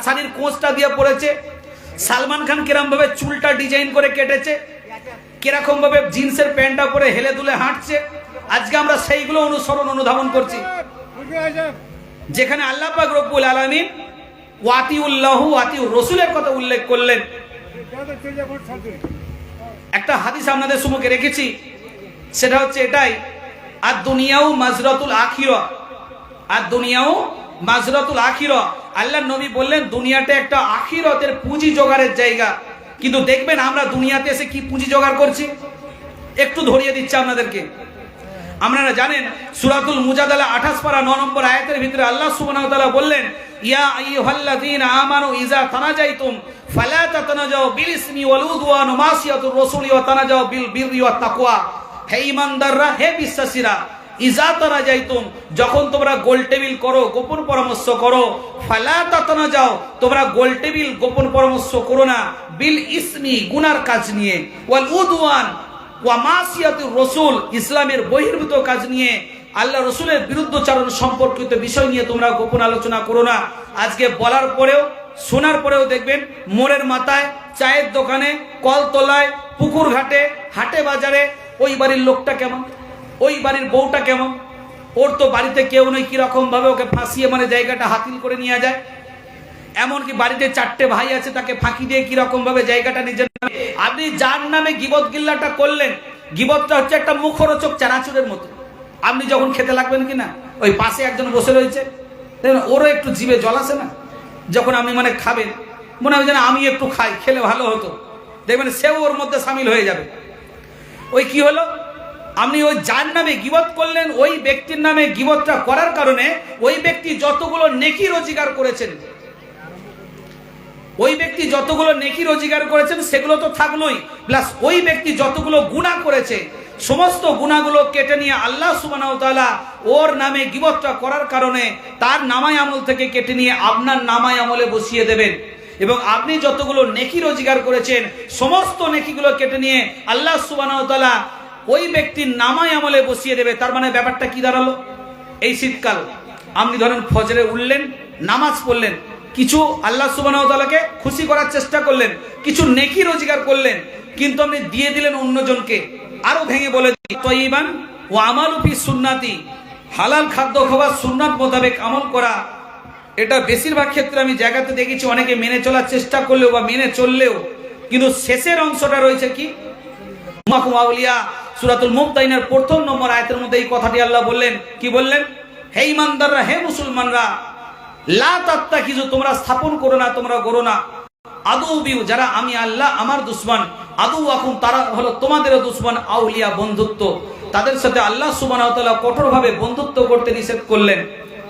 শাড়ির কোঁচটা দিয়ে পরেছে, সালমান খান কিরকম ভাবে চুলটা ডিজাইন করে কেটেছে, কিরকম ভাবে জিন্সের প্যান্টটা পরে হেলে দুলে হাঁটছে, আজকে আমরা সেইগুলো অনুধাবন করছি। যেখানে আল্লাহ পাক রব্বুল আলামিন ওয়াতিউল্লাহ ওয়াতিউর রাসূলের কথা উল্লেখ করলেন। একটা হাদিস আপনাদের সম্মুখে রেখেছি, সেটা হচ্ছে এটাই, আর দুনিয়াও মাজরাতুল আখিরা, আর দুনিয়াও মাজরাতুল আখিরা। আল্লাহর নবী বললেন দুনিয়াটা একটা আখিরাতের পুঁজি জোগাড়ের জায়গা। কিন্তু দেখবেন আমরা দুনিয়াতে এসে কি পুঁজি জোগাড় করছি, একটু ধরিয়ে দিচ্ছি আপনাদেরকে। আপনারা জানেন সূরাতুল মুজাদালা 28 পারা 9 নম্বর আয়াতের ভিতরে আল্লাহ সুবহানাহু ওয়া তাআলা বললেন, ইয়া আইয়ুহাল্লাযীনা আমানু ইযা তানাজাইতুম ফালা তাতানাজাউ বিল ইসমি ওয়াল উদওয়ান ওয়া মাসিয়াতুর রাসূলি ওয়া তানাজাউ বিল বিররি ওয়াত তাকওয়া। হে ঈমানদাররা, হে বিশ্বাসীরা, ইযা তানাজাইতুম, যখন তোমরা গোল টেবিল করো, গোপন পরামর্শ করো, ফালা তাতানাজাউ, তোমরা গোল টেবিল গোপন পরামর্শ করো না, বিল ইসমি, গুনার কাজ নিয়ে, ওয়াল উদওয়ান ওয়া মাসিয়াতুর রাসূল, ইসলামের বহির্ভূত কাজ নিয়ে, আল্লাহ রসুলের বিরুদ্ধচারণ সম্পর্কিত বিষয় নিয়ে তোমরা গোপন আলোচনা করো না। আজকে বলার পরেও শোনার পরেও দেখবেন মোড়ের মাথায়, চায়ের দোকানে, কলতলায়, পুকুর ঘাটে, হাটে বাজারে ওই বাড়ির লোকটা কেমন, ওই বাড়ির বউটা কেমন, ওর তো বাড়িতে কেউ নেই, কিরকম ভাবে ওকে ফাঁসিয়ে মানে জায়গাটা হাতিল করে নিয়ে যায়। এমনকি বাড়িতে 4টে ভাই আছে, তাকে ফাঁকি দিয়ে কিরকম ভাবে জায়গাটা নিজের নামে। আপনি যার নামে গিবত গিল্লাটা করলেন, গিবতটা হচ্ছে একটা মুখরোচক চানাচুরের মতো। আপনি যখন খেতে লাগবেন কিনা, ওই পাশে একজন বসে রয়েছে, দেখবেন ওরও একটু জিভে জল আসে না? যখন আপনি মানে খাবেন, মনে হবে যেন আমি একটু খাই, খেলে ভালো হতো, দেখবেন সেও ওর মধ্যে সামিল হয়ে যাবে। ওই কি হলো, আপনি ওই যার নামে গিবত করলেন, ওই ব্যক্তির নামে গিবতটা করার কারণে ওই ব্যক্তি যতগুলো নেকি রোজগার করেছেন, ওই ব্যক্তি যতগুলো নেকি রোজগার করেছেন সেগুলো তো থাকলোই, প্লাস ওই ব্যক্তি যতগুলো গুনাহ করেছে সমস্ত গুনাহগুলো কেটে নিয়ে আল্লাহ সুবহানাহু ওয়া তাআলা ওর নামে গিবতটা করার কারণে তার নামায় আমল থেকে কেটে নিয়ে আপনার নামায় আমলে বসিয়ে দেবেন। এবং আপনি যতগুলো নেকি রোজগার করেছেন সমস্ত নেকিগুলো কেটে নিয়ে আল্লাহ সুবহানাহু ওয়া তাআলা ওই ব্যক্তির নামায় আমলে বসিয়ে দেবে। তার মানে ব্যাপারটা কি দাঁড়ালো, এই শীতকাল আপনি ধরেন ফজরে উঠলেন, নামাজ পড়লেন, কিছু আল্লাহ সুবহানাহু ওয়া তাআলাকে খুশি করার চেষ্টা করলেন, কিছু নেকি রোজগার করলেন, কিন্তু আপনি দিয়ে দিলেন অন্যজনকে। আরো ভেঙে বলে দিই, তয়্যিবান ওয়া আমালু ফি সুন্নাতি, হালাল খাদ্য খাওয়া, সুন্নাত মোতাবেক আমল করা, এটা বেশিরভাগ ক্ষেত্রে আমি জায়গাতে দেখেছি অনেকে মেনে চলার চেষ্টা করলেও বা মেনে চললেও কিন্তু শেষের অংশটা রয়েছে কি, আউলিয়া সূরাতুল মুমতাহিনার 1 নম্বর আয়াতের মধ্যে এই কথাটি আল্লাহ বললেন, কি বললেন, হে ঈমানদাররা, হে মুসলমানরা, লা তাত্তাখিযু, তোমরা স্থাপন করো না, তোমরা গড়ো না, আদুবিউ, যারা আমি আল্লাহ আমার দুশমন, আদুওয়াকুম, তারা হলো তোমাদেরও দুশমন, আউলিয়া, বন্ধুত্ব, তাদের সাথে আল্লাহ সুবহানাহু ওয়া তাআলা কঠোরভাবে বন্ধুত্ব করতে নিষেধ করলেন।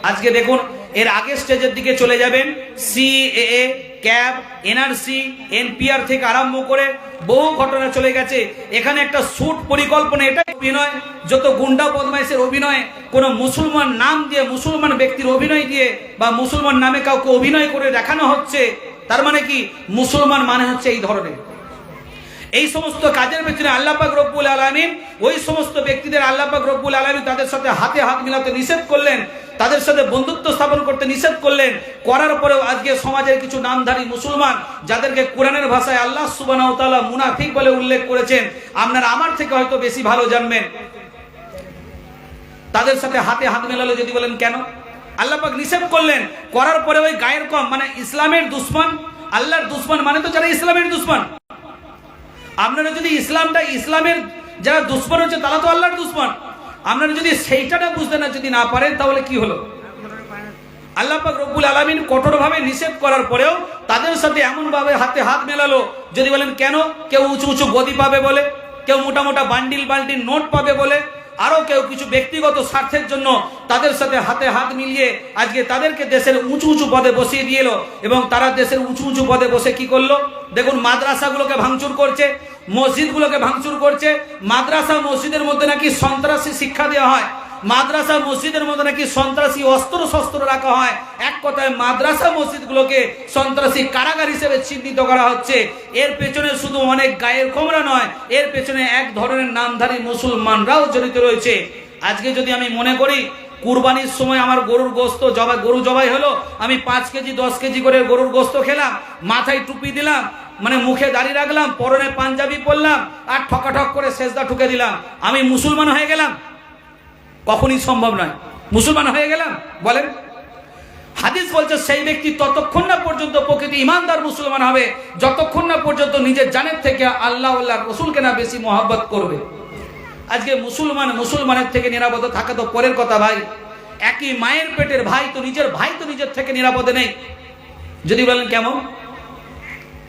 আজকে দেখুন এর আগের স্টেজের দিকে চলে যাবেন, সিএএ, ক্যাব, এনআরসি, এনপিআর থেকে আরম্ভ করে বহু ঘটনা চলে গেছে। এখানে একটা শুট পরিকল্পনা, এটা অভিনয়, যত গুন্ডা বদমাইশের অভিনয়, কোন মুসলমান নাম দিয়ে, মুসলমান ব্যক্তির অভিনয় দিয়ে বা মুসলমান নামে কাউকে অভিনয় করে দেখানো হচ্ছে। তার মানে কি, মুসলমান মানে হচ্ছে এই ধরনের। এই সমস্ত কাজের পেছনে আল্লাহ পাক রব্বুল আলামিন ওই সমস্ত ব্যক্তিদের আল্লাহ পাক রব্বুল আলামিন তাদের সাথে হাতে হাত মিলাতে নিষেধ করলেন, তাদের সাথে বন্ধুত্ব স্থাপন করতে নিষেধ করলেন। করার পরেও আজকে সমাজের কিছু নামধারী মুসলমান, যাদেরকে কোরআনের ভাষায় আল্লাহ সুবহানাহু ওয়া তাআলা মুনাফিক বলে উল্লেখ করেছেন, আপনারা আমার থেকে হয়তো বেশি ভালো জানবেন, তাদের সাথে হাতে হাত মেলালো। যদি বলেন কেন, আল্লাহ পাক নিষেধ করলেন, করার পরে ওই গায়ের কম মানে ইসলামের দুশমন, আল্লাহর দুশমন মানে তো যারা ইসলামের দুশমন। আপনারা যদি ইসলামের যারা দুশমন হচ্ছে তারা তো আল্লাহর দুশমন। আপনারা যদি সেইটা বুঝতে না যদি না পারেন তাহলে কি হলো, আল্লাহ পাক রব্বুল আলামিন কঠোরভাবে নিষেধ করার পরেও তাদের সাথে এমন ভাবে হাতে হাত মেলালো। যদি বলেন কেন, কেউ উঁচু উঁচু গদি পাবে বলে, কেউ মোটা মোটা বান্ডিল বান্ডিল নোট পাবে বলে, আরো কেউ কিছু ব্যক্তিগত স্বার্থের জন্য তাদের সাথে হাতে হাত মিলিয়ে আজকে তাদেরকে দেশের উঁচু উঁচু পদে বসিয়ে দিয়ে এলো। এবং তারা দেশের উঁচু উঁচু পদে বসে কি করলো, দেখুন মাদ্রাসাগুলোকে ভাঙচুর করছে, মসজিদগুলোকে ভাঙচুর করছে। মাদ্রাসা মসজিদের মধ্যে নাকি সন্ত্রাসী শিক্ষা দেওয়া হয়, মাদ্রাসা মসজিদের মধ্যে নাকি সন্ত্রাসী অস্ত্র শস্ত্র রাখা হয়। এক কথায় মাদ্রাসা মসজিদগুলোকে সন্ত্রাসী কারাগার হিসেবে চিহ্নিত করা হচ্ছে। এর পেছনে শুধু অনেক গায়ের খোমরা নয়, এর পেছনে এক ধরনের নামধারী মুসলমানরাও জড়িত রয়েছে। আজকে যদি আমি মনে করি কুরবানির সময় আমার গরুর গোস্ত গরু জবাই হলো, আমি 5 কেজি 10 কেজি করে গরুর গোস্ত খেলাম, মাথায় টুপি দিলাম, মানে মুখে দাড়ি রাখলাম, পরনে পাঞ্জাবি পরলাম, আর ঠকাঠক করে সেজদা ঠুকে দিলাম, আমি মুসলমান হয়ে গেলাম? কখনই সম্ভব নয়। মুসলমান হয়ে গেলাম বলেন? হাদিস বলছে সেই ব্যক্তি ততক্ষণ না পর্যন্ত প্রকৃতি ইমানদার মুসলমান হবে যতক্ষণ না পর্যন্ত নিজের জানের থেকে আল্লাহ রসুলকে না বেশি মহব্বত করবে। আজকে মুসলমানের থেকে নিরাপদে থাকা তো পরের কথা ভাই, একই মায়ের পেটের ভাই তো নিজের থেকে নিরাপদে নেই। যদি বলেন কেমন,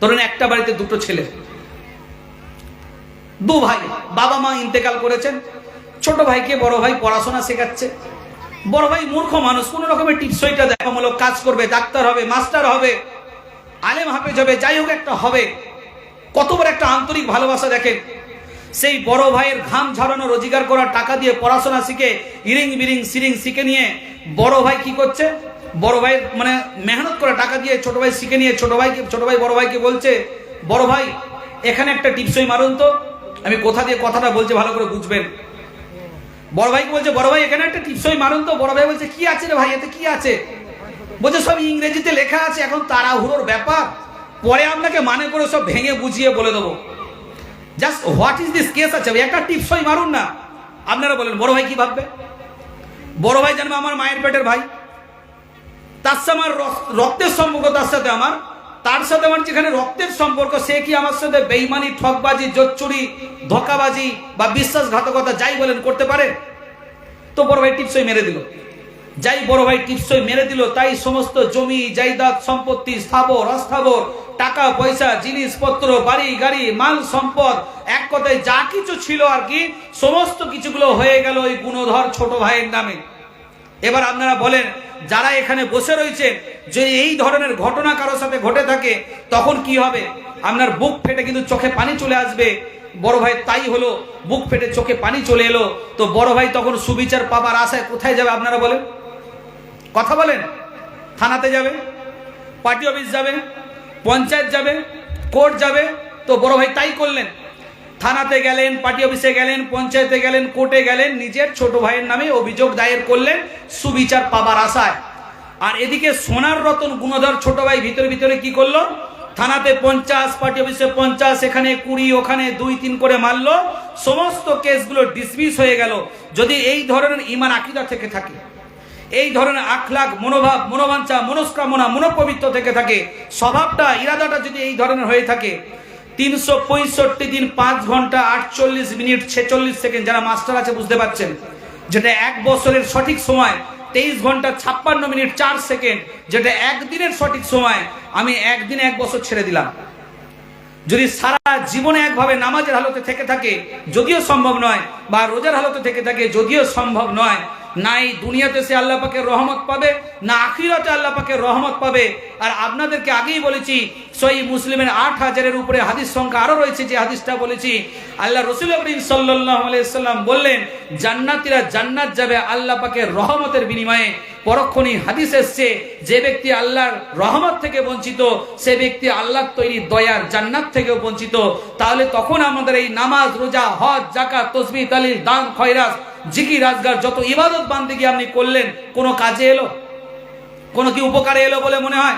ধরুন একটা বাড়িতে দুটো ছেলে, দু ভাই, বাবা মা ইন্তেকাল করেছেন, ছোট ভাইকে বড় ভাই পড়াশোনা শেখাচ্ছে। বড় ভাই মূর্খ মানুষ, কোন রকমের টিপসইটা দেখামূলক কাজ করবে, ডাক্তার হবে, মাস্টার হবে, আলেম হাফেজ হবে, যাই হোক একটা হবে। কত বড় একটা আন্তরিক ভালোবাসা দেখেন। সেই বড় ভাইয়ের ঘাম ঝরানো রোজগার করা টাকা দিয়ে পড়াশোনা শিখে ইরিং বিরিং সিরিং শিখে নিয়ে বড় ভাই কি করছে, বড় ভাই মানে মেহনত করে টাকা দিয়ে ছোট ভাই শিখে নিয়ে ছোট ভাই বড় ভাইকে বলছে, বড় ভাই এখানে একটা টিপসই মারুন তো। আমি কোথা দিয়ে কথাটা বলছে ভালো করে বুঝবেন। বড় ভাইকে বলছে, বড় ভাই এখানে একটা টিপসই মারুন তো। বড় ভাই বলছে, কি আছে রে ভাই, এতে কি আছে? বলছে সব ইংরেজিতে লেখা আছে, এখন তাড়াহুড়োর ব্যাপার, পরে আপনাকে মানে করে সব ভেঙে বুঝিয়ে বলে দেবো। Just what is this case আছে, একটা টিপসই মারুন না। আপনারা বলেন বড় ভাই কি ভাববে? বড় ভাই জানবে আমার মায়ের পেটের ভাই, তার সাথে আমার রক্তের সম্পর্ক, তার সাথে আমার যেখানে রক্তের সম্পর্ক, সে কি আমার সাথে বেইমানি, ঠকবাজি, জোচ্চুরি, ধোকাবাজি বা বিশ্বাসঘাতকতা যাই বলেন করতে পারে? তো বড় ভাই টিপসই মেরে দিল। যাই বড় ভাই টিপসই মেরে দিল, তাই সমস্ত জমি জায়দাদ সম্পত্তি, স্থাবর অস্থাবর, টাকা পয়সা, জিনিসপত্র, বাড়ি গাড়ি, মাল সম্পদ, এক কথায় যা কিছু ছিল আর কি, সমস্ত কিছুগুলো হয়ে গেল ওই গুণধর ছোট ভাইয়ের নামে। এবার আপনারা বলেন, যারা এখানে বসে রয়েছেন, যে এই ধরনের ঘটনা কারোর সাথে ঘটে থাকে, তখন কি হবে? আপনার বুক ফেটে কিন্তু চোখে পানি চলে আসবে। বড় ভাই তাই হলো, বুক ফেটে চোখে পানি চলে এলো। তো বড় ভাই তখন সুবিচার পাবার আশায় কোথায় যাবে আপনারা বলেন? কথা বলেন। থানাতে যাবে, পার্টি অফিস যাবে, পঞ্চায়েত যাবে, কোর্ট যাবে। তো বড় ভাই তাই করলেন, থানাতে গেলেন, পার্টি অফিসে গেলেন, পঞ্চায়েতে গেলেন, কোর্টে গেলেন, নিজের ছোট ভাইয়ের নামে অভিযোগ দায়ের করলেন সুবিচার পাবার আশায়। আর এদিকে সোনার রতন গুণধর ছোট ভাই ভিতরে ভিতরে কি করলো? থানাতে 50, পার্টি অফিসে 50, এখানে 20, ওখানে 2-3 করে মারলো। সমস্ত কেসগুলো ডিসমিস হয়ে গেল। যদি এই ধরনের ঈমান আকীদা থেকে থাকে, এই ধরনের আখলাক, মনোভাব, মনোবাঞ্ছা, মনস্কামনা, মনোপবিত্র থেকে থাকে, স্বভাবটা, ইরাদাটা যদি এই ধরনের হয়ে থাকে, 365 দিন 5 ঘন্টা 48 মিনিট 46 সেকেন্ড, যারা মাস্টার আছে বুঝতে পারছেন, যেটা 1 বছরের সঠিক সময়, 23 ঘন্টা 56 মিনিট 4 সেকেন্ড, যেটা একদিনের সঠিক সময়। আমি একদিনে 1 বছর ছেড়ে দিলাম। যদি সারা জীবনে একভাবে নামাজের হালতে থেকে থাকে, যদিও সম্ভব নয়, বা রোজার হালতে থেকে থাকে, যদিও সম্ভব নয়, না এই দুনিয়াতে সে আল্লাহ পাকের রহমত পাবে, না আখিরাতে আল্লাহ পাকের রহমত পাবে। আর আপনাদেরকে আগেই বলেছি, সহিহ মুসলিমের 8000-এর উপরে হাদিস সংখ্যা আরো রয়েছে, যে হাদিসটা বলেছি, আল্লাহ রাসূল করিম সাল্লাল্লাহু আলাইহি সাল্লাম বললেন, জান্নাতীরা জান্নাত যাবে আল্লাহ পাকের রহমতের বিনিময়ে। পরক্ষণেই হাদিস এসছে, যে ব্যক্তি আল্লাহর রহমত থেকে বঞ্চিত, সে ব্যক্তি আল্লাহর তৈরি দয়ার জান্নাত থেকেও বঞ্চিত। তাহলে তখন আমাদের এই নামাজ, রোজা, হজ, যাকাত, তাসবিহ, তাহলিল, দান, খয়রাত, জিকির, আজগার, যত ইবাদত বান্দেগী আপনি করলেন, কোনো কাজে এলো? কোনো কি উপকারে এলো বলে মনে হয়?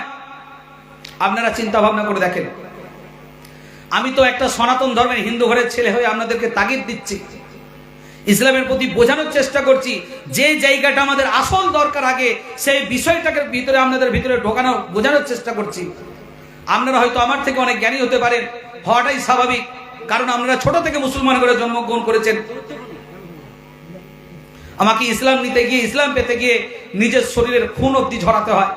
আপনারা চিন্তা ভাবনা করে দেখেন। আমি তো একটা সনাতন ধর্মের হিন্দু ঘরের ছেলে হয়ে আপনাদেরকে তাগিদ দিচ্ছি, ইসলামের প্রতি বোঝানোর চেষ্টা করছি। যে জায়গাটা আমাদের আসল দরকার, আগে সেই বিষয়টাকে ভিতরে আপনাদের ভিতরে ঢোকানো, বোঝানোর চেষ্টা করছি। আপনারা হয়তো আমার থেকে অনেক জ্ঞানী হতে পারেন, হওয়াটাই স্বাভাবিক, কারণ আপনারা ছোট থেকে মুসলমান করে জন্মগ্রহণ করেছেন। আমাকে ইসলাম নিতে গিয়ে, ইসলাম পেতে গিয়ে নিজের শরীরের খুন অব্দি ঝরাতে হয়।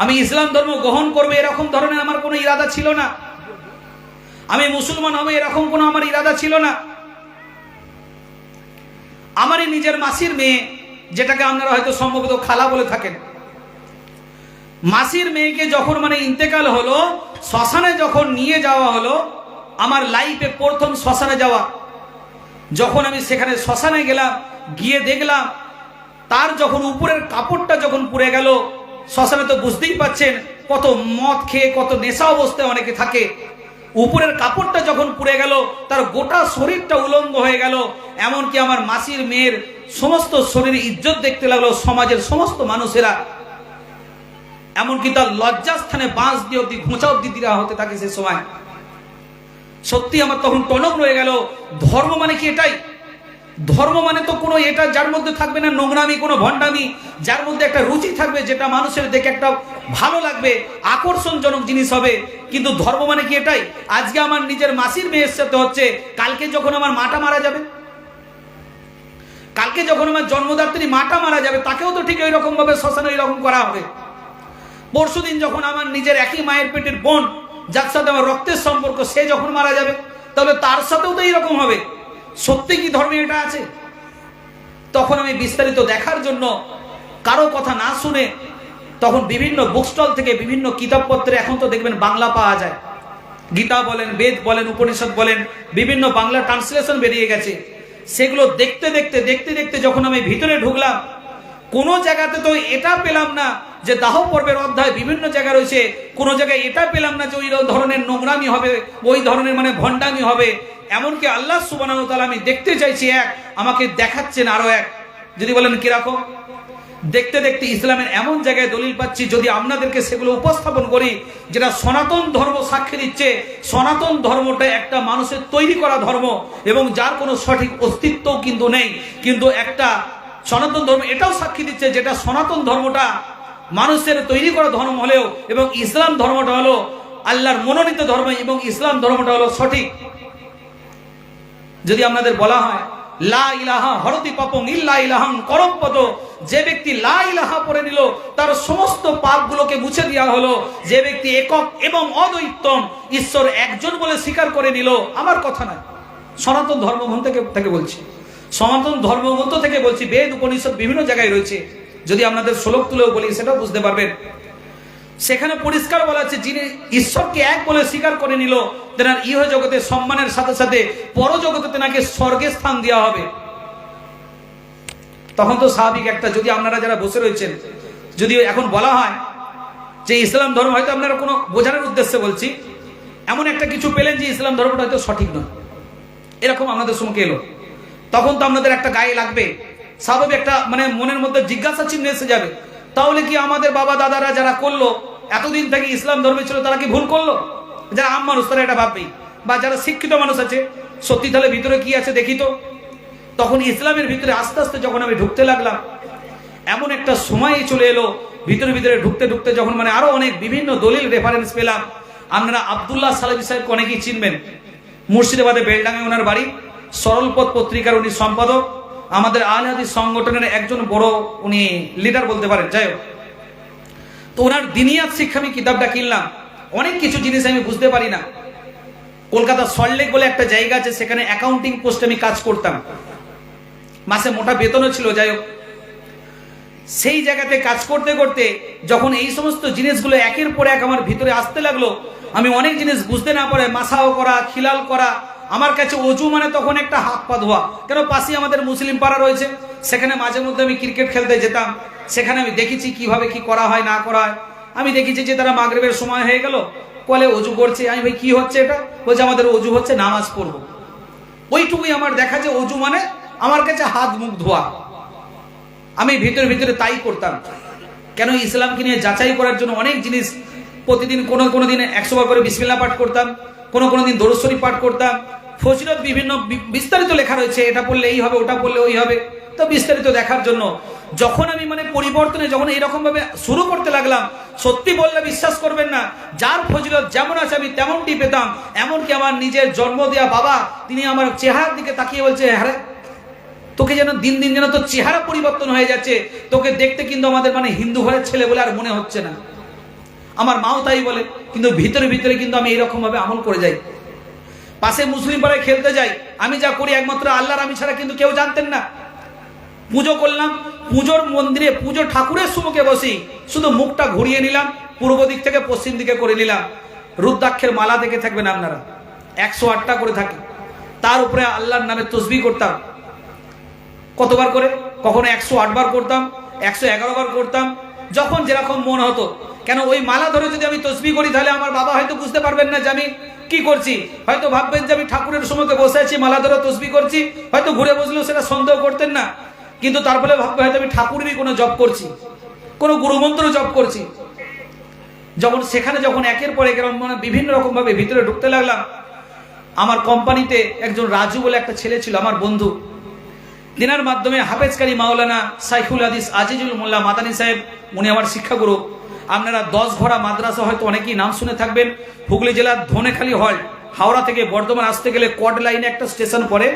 আমি ইসলাম ধর্ম গ্রহণ করবো এরকম ধরনের আমার কোনো ইরাদা ছিল না। আমি মুসলমান হবে এরকম কোনো আমার ইরাদা ছিল না। আমারই নিজের মাসির মেয়ে, যেটাকে আপনারা হয়তো সম্ভবত খালা বলে থাকেন, মাসির মেয়েকে যখন ইন্তেকাল হলো, শ্মশানে যখন নিয়ে যাওয়া হলো, আমার লাইফে প্রথম শ্মশানে যাওয়া। যখন আমি সেখানে শ্মশানে গেলাম, গিয়ে দেখলাম তার যখন উপরের কাপড়টা যখন পুড়ে গেল, শ্মশানে তো বুঝতেই পাচ্ছেন কত মদ খেয়ে, কত নেশা অবস্থায় অনেকে থাকে, উপরের কাপড়টা যখন পুড়ে গেল, তার গোটা শরীরটা উলঙ্গ হয়ে গেল। এমনকি আমার মাসির মেয়ের সমস্ত শরীরে ইজ্জত দেখতে লাগলো সমাজের সমস্ত মানুষেরা। এমনকি তার লজ্জাস্থানে বাঁশ দিয়ে অব্দি, ঘোঁচা অব্দি দেওয়া হতে থাকে সে সময়। সত্যি আমার তখন টনক রয়ে গেল, ধর্ম মানে কি এটাই? ধর্ম মানে তো কোনো এটা যার মধ্যে থাকবে না নোংরামি, কোনো ভণ্ডামি, যার মধ্যে একটা রুচি থাকবে, যেটা মানুষের দেখে একটা ভালো লাগবে, আকর্ষণজনক জিনিস হবে। কিন্তু ধর্ম মানে কি এটাই? আজকে আমার নিজের মাসির মেয়ের সাথে হচ্ছে, কালকে যখন আমার মাটা মারা যাবে, কালকে যখন আমার জন্মদাত্রী মাটা মারা যাবে, তাকেও তো ঠিক ওইরকম ভাবে শ্মশানে ওইরকম করা হবে। পরশুদিন যখন আমার নিজের একই মায়ের পেটের বোন, যার সাথে আমার রক্তের সম্পর্ক, সে যখন মারা যাবে, তাহলে তার সাথেও তো এইরকম হবে। সত্যি কি ধর্মে এটা আছে? তখন আমি বিস্তারিত দেখার জন্য কারো কথা না শুনে, তখন বিভিন্ন বুক স্টল থেকে বিভিন্ন কিতাবপত্রে, এখন তো দেখবেন বাংলা পাওয়া যায়, গীতা বলেন, বেদ বলেন, উপনিষদ বলেন, বিভিন্ন বাংলা ট্রান্সলেশন বেরিয়ে গেছে। সেগুলো দেখতে দেখতে দেখতে দেখতে যখন আমি ভিতরে ঢুকলাম, কোনো জায়গাতে তো এটা পেলাম না যে দাহ পর্বের অধ্যায় বিভিন্ন জায়গায় রয়েছে, কোনো জায়গায় এটা পেলাম না যে ওই ধরনের নোংরামি হবে, ওই ধরনের ভণ্ডামি হবে। এমনকি আল্লাহ সুবহানাহু ওয়া তাআলা, আমি দেখতে চাইছি এক, আমাকে দেখাচ্ছেন আরো এক। যদি বলেন কিরকম? দেখতে দেখতে ইসলামের এমন জায়গায় দলিল পাচ্ছি, যদি আপনাদেরকে সেগুলো উপস্থাপন করি, যেটা সনাতন ধর্ম সাক্ষী দিচ্ছে সনাতন ধর্মটা একটা মানুষের তৈরি করা ধর্ম এবং যার কোনো সঠিক অস্তিত্ব কিন্তু নেই, কিন্তু একটা সনাতন ধর্ম এটাও সাক্ষী দিচ্ছে যেটা সনাতন ধর্মটা মানুষের তৈরি করা ধর্ম হলেও এবং ইসলাম ধর্মটা হলো আল্লাহর মনোনীত ধর্ম এবং ইসলাম ধর্মটা হলো সঠিক। যদি আপনাদের বলা হয় লা ইলাহা হরতি পাপং ইল্লা ইলাহাং করমপদ, যে ব্যক্তি লা ইলাহা পড়ে নিল তার সমস্ত পাপগুলোকে মুছে দেওয়া হলো। যে ব্যক্তি একক এবং অদ্বৈতম ঈশ্বর একজন বলে স্বীকার করে নিল, আমার কথা নয়, সনাতন ধর্মগ্রন্থ থেকে বলছি, সনাতন ধর্মগ্রন্থ থেকে বলছি, বেদ উপনিষদ বিভিন্ন জায়গায় রয়েছে। যদি আপনাদের শ্লোক তুলেও বলি সেটাও বুঝতে পারবেন। সেখানে পরিষ্কার বলা আছে, যিনি ঈশ্বরকে এক বলে স্বীকার করে নিল তেনার ইহ জগতে সম্মানের সাথে সাথে পরজগতে তেনাকে স্বর্গে স্থান দেওয়া হবে। তখন তো স্বাভাবিক একটা, যদি আপনারা যারা বসে রয়েছেন, যদি এখন বলা হয় যে ইসলাম ধর্ম, হয়তো আপনারা কোনো বোঝানোর উদ্দেশ্যে বলছি, এমন একটা কিছু পেলেন যে ইসলাম ধর্মটা হয়তো সঠিক নয়, এরকম আপনাদের সঙ্গে এলো, তখন তো আপনাদের একটা গায়ে লাগবে, স্বাভাবিক একটা মানে মনের মধ্যে জিজ্ঞাসা চিহ্ন এসে যাবে, তাহলে কি আমাদের বাবা দাদারা যারা করলো এতদিন থেকে ইসলাম ধর্মে ছিল তারা কি ভুল করলো? যারা আম মানুষ তারা এটা ভাববেই, বা যারা শিক্ষিত মানুষ আছে সত্যি তাহলে ভিতরে কি আছে দেখি তো। তখন ইসলামের ভিতরে আস্তে আস্তে যখন আমি ঢুকতে লাগলাম, এমন একটা সময় চলে এলো, ভিতরে ভিতরে ঢুকতে ঢুকতে যখন মানে আরো অনেক বিভিন্ন দলিল রেফারেন্স পেলাম। আপনারা আব্দুল্লাহ সালেবি সাহেবকে অনেকেই চিনবেন, মুর্শিদাবাদে বেলডাঙ্গে ওনার বাড়ি, সরলপথ পত্রিকার উনি সম্পাদক, আমাদের আহলে হাদিস সংগঠনের একজন বড় উনি লিডার বলতে পারেন। যাই হোক, তো ওনার দিনিয়াত শিক্ষা আমি কিতাবটা কিনলাম, অনেক কিছু জিনিস আমি বুঝতে পারি না। কলকাতা সল্টলেক বলে একটা জায়গা আছে, সেখানে অ্যাকাউন্টিং পোস্টে আমি কাজ করতাম, মাসে মোটা বেতনও ছিল। যাই হোক, সেই জায়গাতে কাজ করতে করতে যখন এই সমস্ত জিনিসগুলো একের পর এক আমার ভিতরে আসতে লাগলো, আমি অনেক জিনিস বুঝতে না পারে মাসাও করা, খিলাল করা, আমার কাছে অজু মানে তখন একটা হাত পা ধোয়া। কেন, পাশে আমাদের মুসলিম পাড়া রয়েছে, সেখানে মাঝে মধ্যে আমি ক্রিকেট খেলতে যেতাম, সেখানে আমি দেখেছি কিভাবে কি করা হয় না করা হয়। আমি দেখেছি যে তারা মাগরিবের সময় হয়ে গেল, কলে অজু করছে, আমি ভাই কি হচ্ছে এটা, বলছে আমাদের অজু হচ্ছে নামাজ পড়বো। ওইটুকুই আমার দেখা, যে অজু মানে আমার কাছে হাত মুখ ধোয়া। আমি ভিতরে ভিতরে তাই করতাম। কেন, ইসলামকে নিয়ে যাচাই করার জন্য অনেক জিনিস, প্রতিদিন কোনো দিন 100 বার করে বিসমিল্লাহ পাঠ করতাম, কোনো দিন দরুদ শরীফ পাঠ করতাম, ফজিলত বিভিন্ন বিস্তারিত লেখা রয়েছে, এটা পড়লে এই হবে, ওটা পড়লে ওই হবে, তো বিস্তারিত দেখার জন্য যখন আমি মানে পরিবর্তনে যখন এইরকম ভাবে শুরু করতে লাগলাম, সত্যি বললে বিশ্বাস করবেন না, যার ফজিলত যেমন আছে আমি তেমনটি পেতাম। এমনকি আমার নিজের জন্ম দেওয়া বাবা, তিনি আমার চেহারার দিকে তাকিয়ে বলছে, হ্যাঁ তোকে যেন দিন দিন যেন তোর চেহারা পরিবর্তন হয়ে যাচ্ছে, তোকে দেখতে কিন্তু আমাদের মানে হিন্দু ঘরের ছেলে বলে আর মনে হচ্ছে না। আমার মাও তাই বলে, কিন্তু ভিতরে ভিতরে কিন্তু আমি এইরকম ভাবে আমল করে যাই। পাশে মুসলিম পাড়ায় খেলতে যাই, আমি যা করি একমাত্র আল্লাহর আমি ছাড়া কিন্তু কেউ জানতেন না। পুজো করলাম, পুজোর মন্দিরে পুজো ঠাকুরের সম্মুখে বসি, শুধু মুখটা ঘুরিয়ে নিলাম, পূর্ব দিক থেকে পশ্চিম দিকে করে নিলাম। রুদ্রাক্ষের মালা দেখে থাকবেন আপনারা, 108টা করে থাকে, তার উপরে আল্লাহর নামে তসবিহ করতাম। কতবার করে, কখনো 108 বার করতাম, 111 বার করতাম, যখন যেরকম মন হতো। কেন, ওই মালা ধরে যদি আমি তসবিহ করি তাহলে আমার বাবা হয়তো বুঝতে পারবেন না যে আমি কি করছি, হয়তো ভাববেন যে আমি ঠাকুরের সম্মুখে বসে আছি, মালা ধরে তসবিহ করছি, হয়তো ঘুরে বসলেও সেটা সন্দেহ করতেন না, কিন্তু তারপরে ভাববে হয়তো আমি ঠাকুরেরই কোনো জপ করছি, কোনো গুরুমন্ত্র জপ করছি। যখন একের পর এক মানে বিভিন্ন রকম ভাবে ভিতরে ঢুকতে লাগলাম, আমার কোম্পানিতে একজন রাজু বলে একটা ছেলে ছিল, আমার বন্ধু, দিনার মাধ্যমে হাফেজকারী মাওলানা সাইফুল হাদিস আজিজুল মোল্লা মাদানী সাহেব, উনি আমার শিক্ষাগুরু। আপনারা 10 ঘোড়া মাদ্রাসা হয়তো অনেকেই নাম শুনে থাকবেন, হুগলি জেলার ধনেখালি হল, হাওড়া থেকে বর্ধমান আসতে গেলে কড লাইনে একটা স্টেশন পরে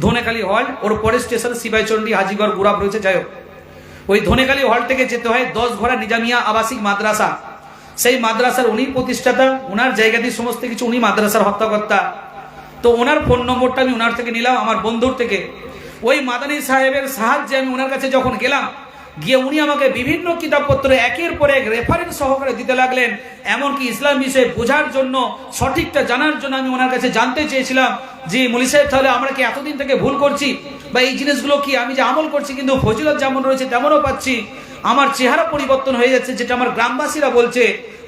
ধনেখালি হল, ওর পরে স্টেশন সিবাইচন্ডী, হাজিগড়, গুড়াপ রয়েছে। যাই হোক, ওই ধনেখালি হল থেকে যেতে হয় 10 ঘোড়া নিজামিয়া আবাসিক মাদ্রাসা, সেই মাদ্রাসার উনি প্রতিষ্ঠাতা, ওনার জায়গা দিয়ে সমস্ত কিছু, উনি মাদ্রাসার হত্যাকর্তা। তো ওনার ফোন নম্বরটা আমি ওনার থেকে নিলাম, আমার বন্ধুর থেকে। ওই মাদানী সাহেবের সাহায্যে আমি ওনার কাছে যখন গেলাম, গিয়ে উনি আমাকে বিভিন্ন কিতাবপত্র একের পর এক রেফারেন্স সহকারে দিতে লাগলেন। এমনকি ইসলাম বিষয়ে বোঝার জন্য, সঠিকটা জানার জন্য আমি ওনার কাছে জানতে চেয়েছিলাম যে মৌলী সাহেব, তাহলে আমরা কি এতদিন থেকে ভুল করছি, বা এই জিনিসগুলো কি আমি যে আমল করছি কিন্তু ফজিলত যেমন রয়েছে তেমনও পাচ্ছি, আমার চেহারা পরিবর্তন হয়ে যাচ্ছে, যেটা আমার গ্রামবাসীরা বলছে,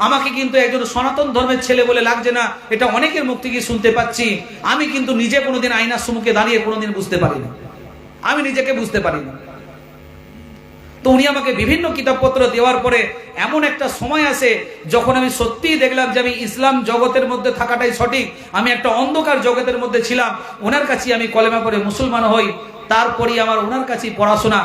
আমাকে কিন্তু একজন সনাতন ধর্মের ছেলে বলে লাগছে না, এটা অনেকের মুখ থেকে শুনতে পাচ্ছি। আমি কিন্তু নিজে কোনোদিন আয়নার সম্মুখে দাঁড়িয়ে কোনোদিন বুঝতে পারি না, আমি নিজেকে বুঝতে পারি না। তো উনি আমাকে বিভিন্ন কিতাবপত্র দেওয়ার পরে এমন একটা সময় আসে যখন আমি সত্যিই দেখলাম যে আমি ইসলাম জগতের মধ্যে থাকাটাই সঠিক, আমি একটা অন্ধকার জগতের মধ্যে ছিলাম। ওনার কাছে আমি কলেমা পড়ে মুসলমান হই, তারপরই আমার ওনার কাছেই পড়াশোনা।